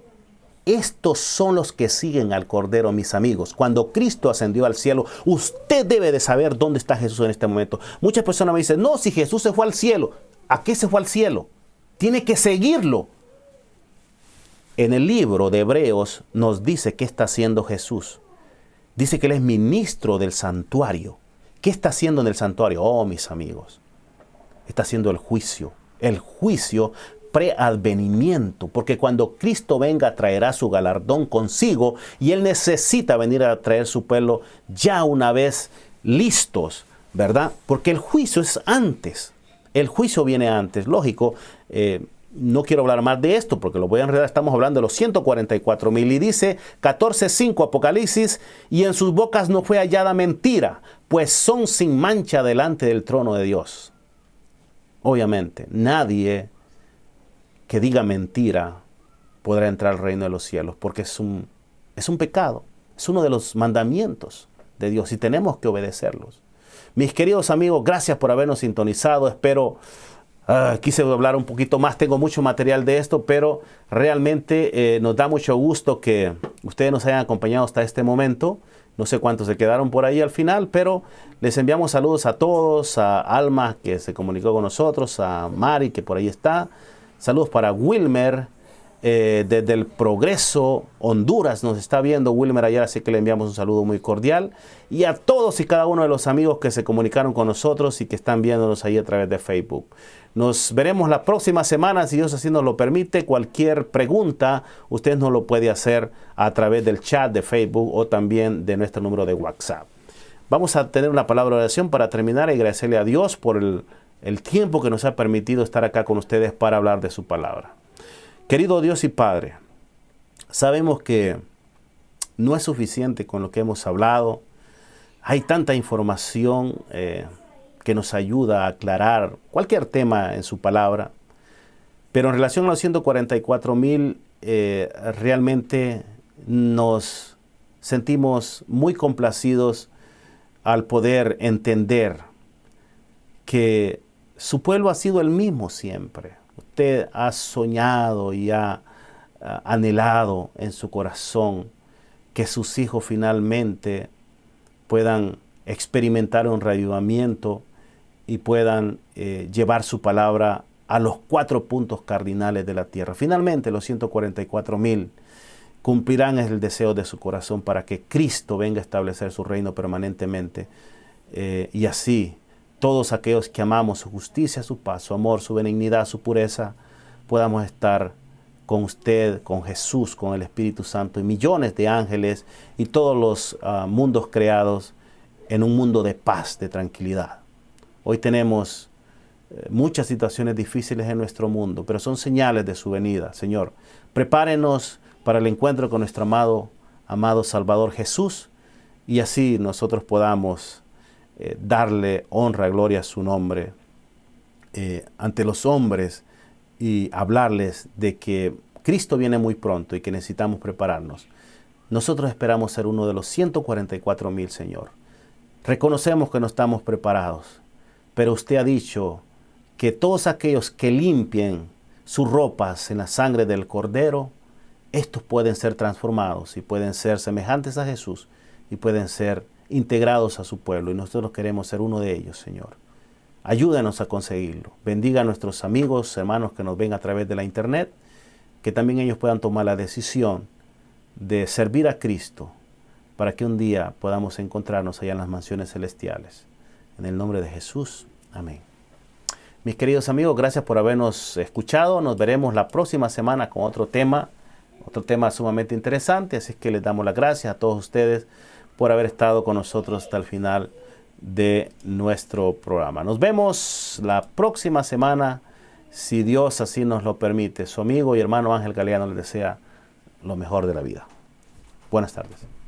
Estos son los que siguen al Cordero, mis amigos. Cuando Cristo ascendió al cielo, usted debe de saber dónde está Jesús en este momento. Muchas personas me dicen, no, si Jesús se fue al cielo, ¿a qué se fue al cielo? Tiene que seguirlo. En el libro de Hebreos nos dice qué está haciendo Jesús. Dice que Él es ministro del santuario. ¿Qué está haciendo en el santuario? Oh, mis amigos, está haciendo el juicio. El juicio preadvenimiento, porque cuando Cristo venga traerá su galardón consigo, y Él necesita venir a traer su pueblo ya una vez listos, ¿verdad? Porque el juicio es antes, el juicio viene antes, lógico. No quiero hablar más de esto porque lo voy a enredar. Estamos hablando de los 144,000 y dice 14:5 Apocalipsis, y en sus bocas no fue hallada mentira, pues son sin mancha delante del trono de Dios. Obviamente, nadie que diga mentira podrá entrar al reino de los cielos, porque es un pecado, es uno de los mandamientos de Dios y tenemos que obedecerlos. Mis queridos amigos, gracias por habernos sintonizado. Espero, quise hablar un poquito más, tengo mucho material de esto, pero realmente nos da mucho gusto que ustedes nos hayan acompañado hasta este momento. No sé cuántos se quedaron por ahí al final, pero les enviamos saludos a todos, a Alma que se comunicó con nosotros, a Mari que por ahí está. Saludos para Wilmer, desde el Progreso, Honduras, nos está viendo Wilmer ayer, así que le enviamos un saludo muy cordial. Y a todos y cada uno de los amigos que se comunicaron con nosotros y que están viéndonos ahí a través de Facebook. Nos veremos la próxima semana, si Dios así nos lo permite. Cualquier pregunta, usted nos lo puede hacer a través del chat de Facebook o también de nuestro número de WhatsApp. Vamos a tener una palabra de oración para terminar y agradecerle a Dios por el tiempo que nos ha permitido estar acá con ustedes para hablar de su palabra. Querido Dios y Padre, sabemos que no es suficiente con lo que hemos hablado. Hay tanta información que nos ayuda a aclarar cualquier tema en su palabra. Pero en relación a los 144,000, realmente nos sentimos muy complacidos al poder entender que su pueblo ha sido el mismo siempre. Usted ha soñado y ha anhelado en su corazón que sus hijos finalmente puedan experimentar un reavivamiento y puedan llevar su palabra a los 4 puntos cardinales de la tierra. Finalmente los 144,000 cumplirán el deseo de su corazón para que Cristo venga a establecer su reino permanentemente, y así todos aquellos que amamos su justicia, su paz, su amor, su benignidad, su pureza, podamos estar con usted, con Jesús, con el Espíritu Santo y millones de ángeles y todos los mundos creados en un mundo de paz, de tranquilidad. Hoy tenemos muchas situaciones difíciles en nuestro mundo, pero son señales de su venida. Señor, prepárenos para el encuentro con nuestro amado Salvador Jesús, y así nosotros podamos darle honra y gloria a su nombre ante los hombres y hablarles de que Cristo viene muy pronto y que necesitamos prepararnos. Nosotros esperamos ser uno de los 144,000, Señor. Reconocemos que no estamos preparados, pero usted ha dicho que todos aquellos que limpien sus ropas en la sangre del Cordero, estos pueden ser transformados y pueden ser semejantes a Jesús y pueden ser integrados a su pueblo. Y nosotros queremos ser uno de ellos, Señor. Ayúdanos a conseguirlo. Bendiga a nuestros amigos, hermanos que nos ven a través de la internet, que también ellos puedan tomar la decisión de servir a Cristo para que un día podamos encontrarnos allá en las mansiones celestiales. En el nombre de Jesús. Amén. Mis queridos amigos, gracias por habernos escuchado. Nos veremos la próxima semana con otro tema sumamente interesante. Así que les damos las gracias a todos ustedes por haber estado con nosotros hasta el final de nuestro programa. Nos vemos la próxima semana, si Dios así nos lo permite. Su amigo y hermano Ángel Galeano les desea lo mejor de la vida. Buenas tardes.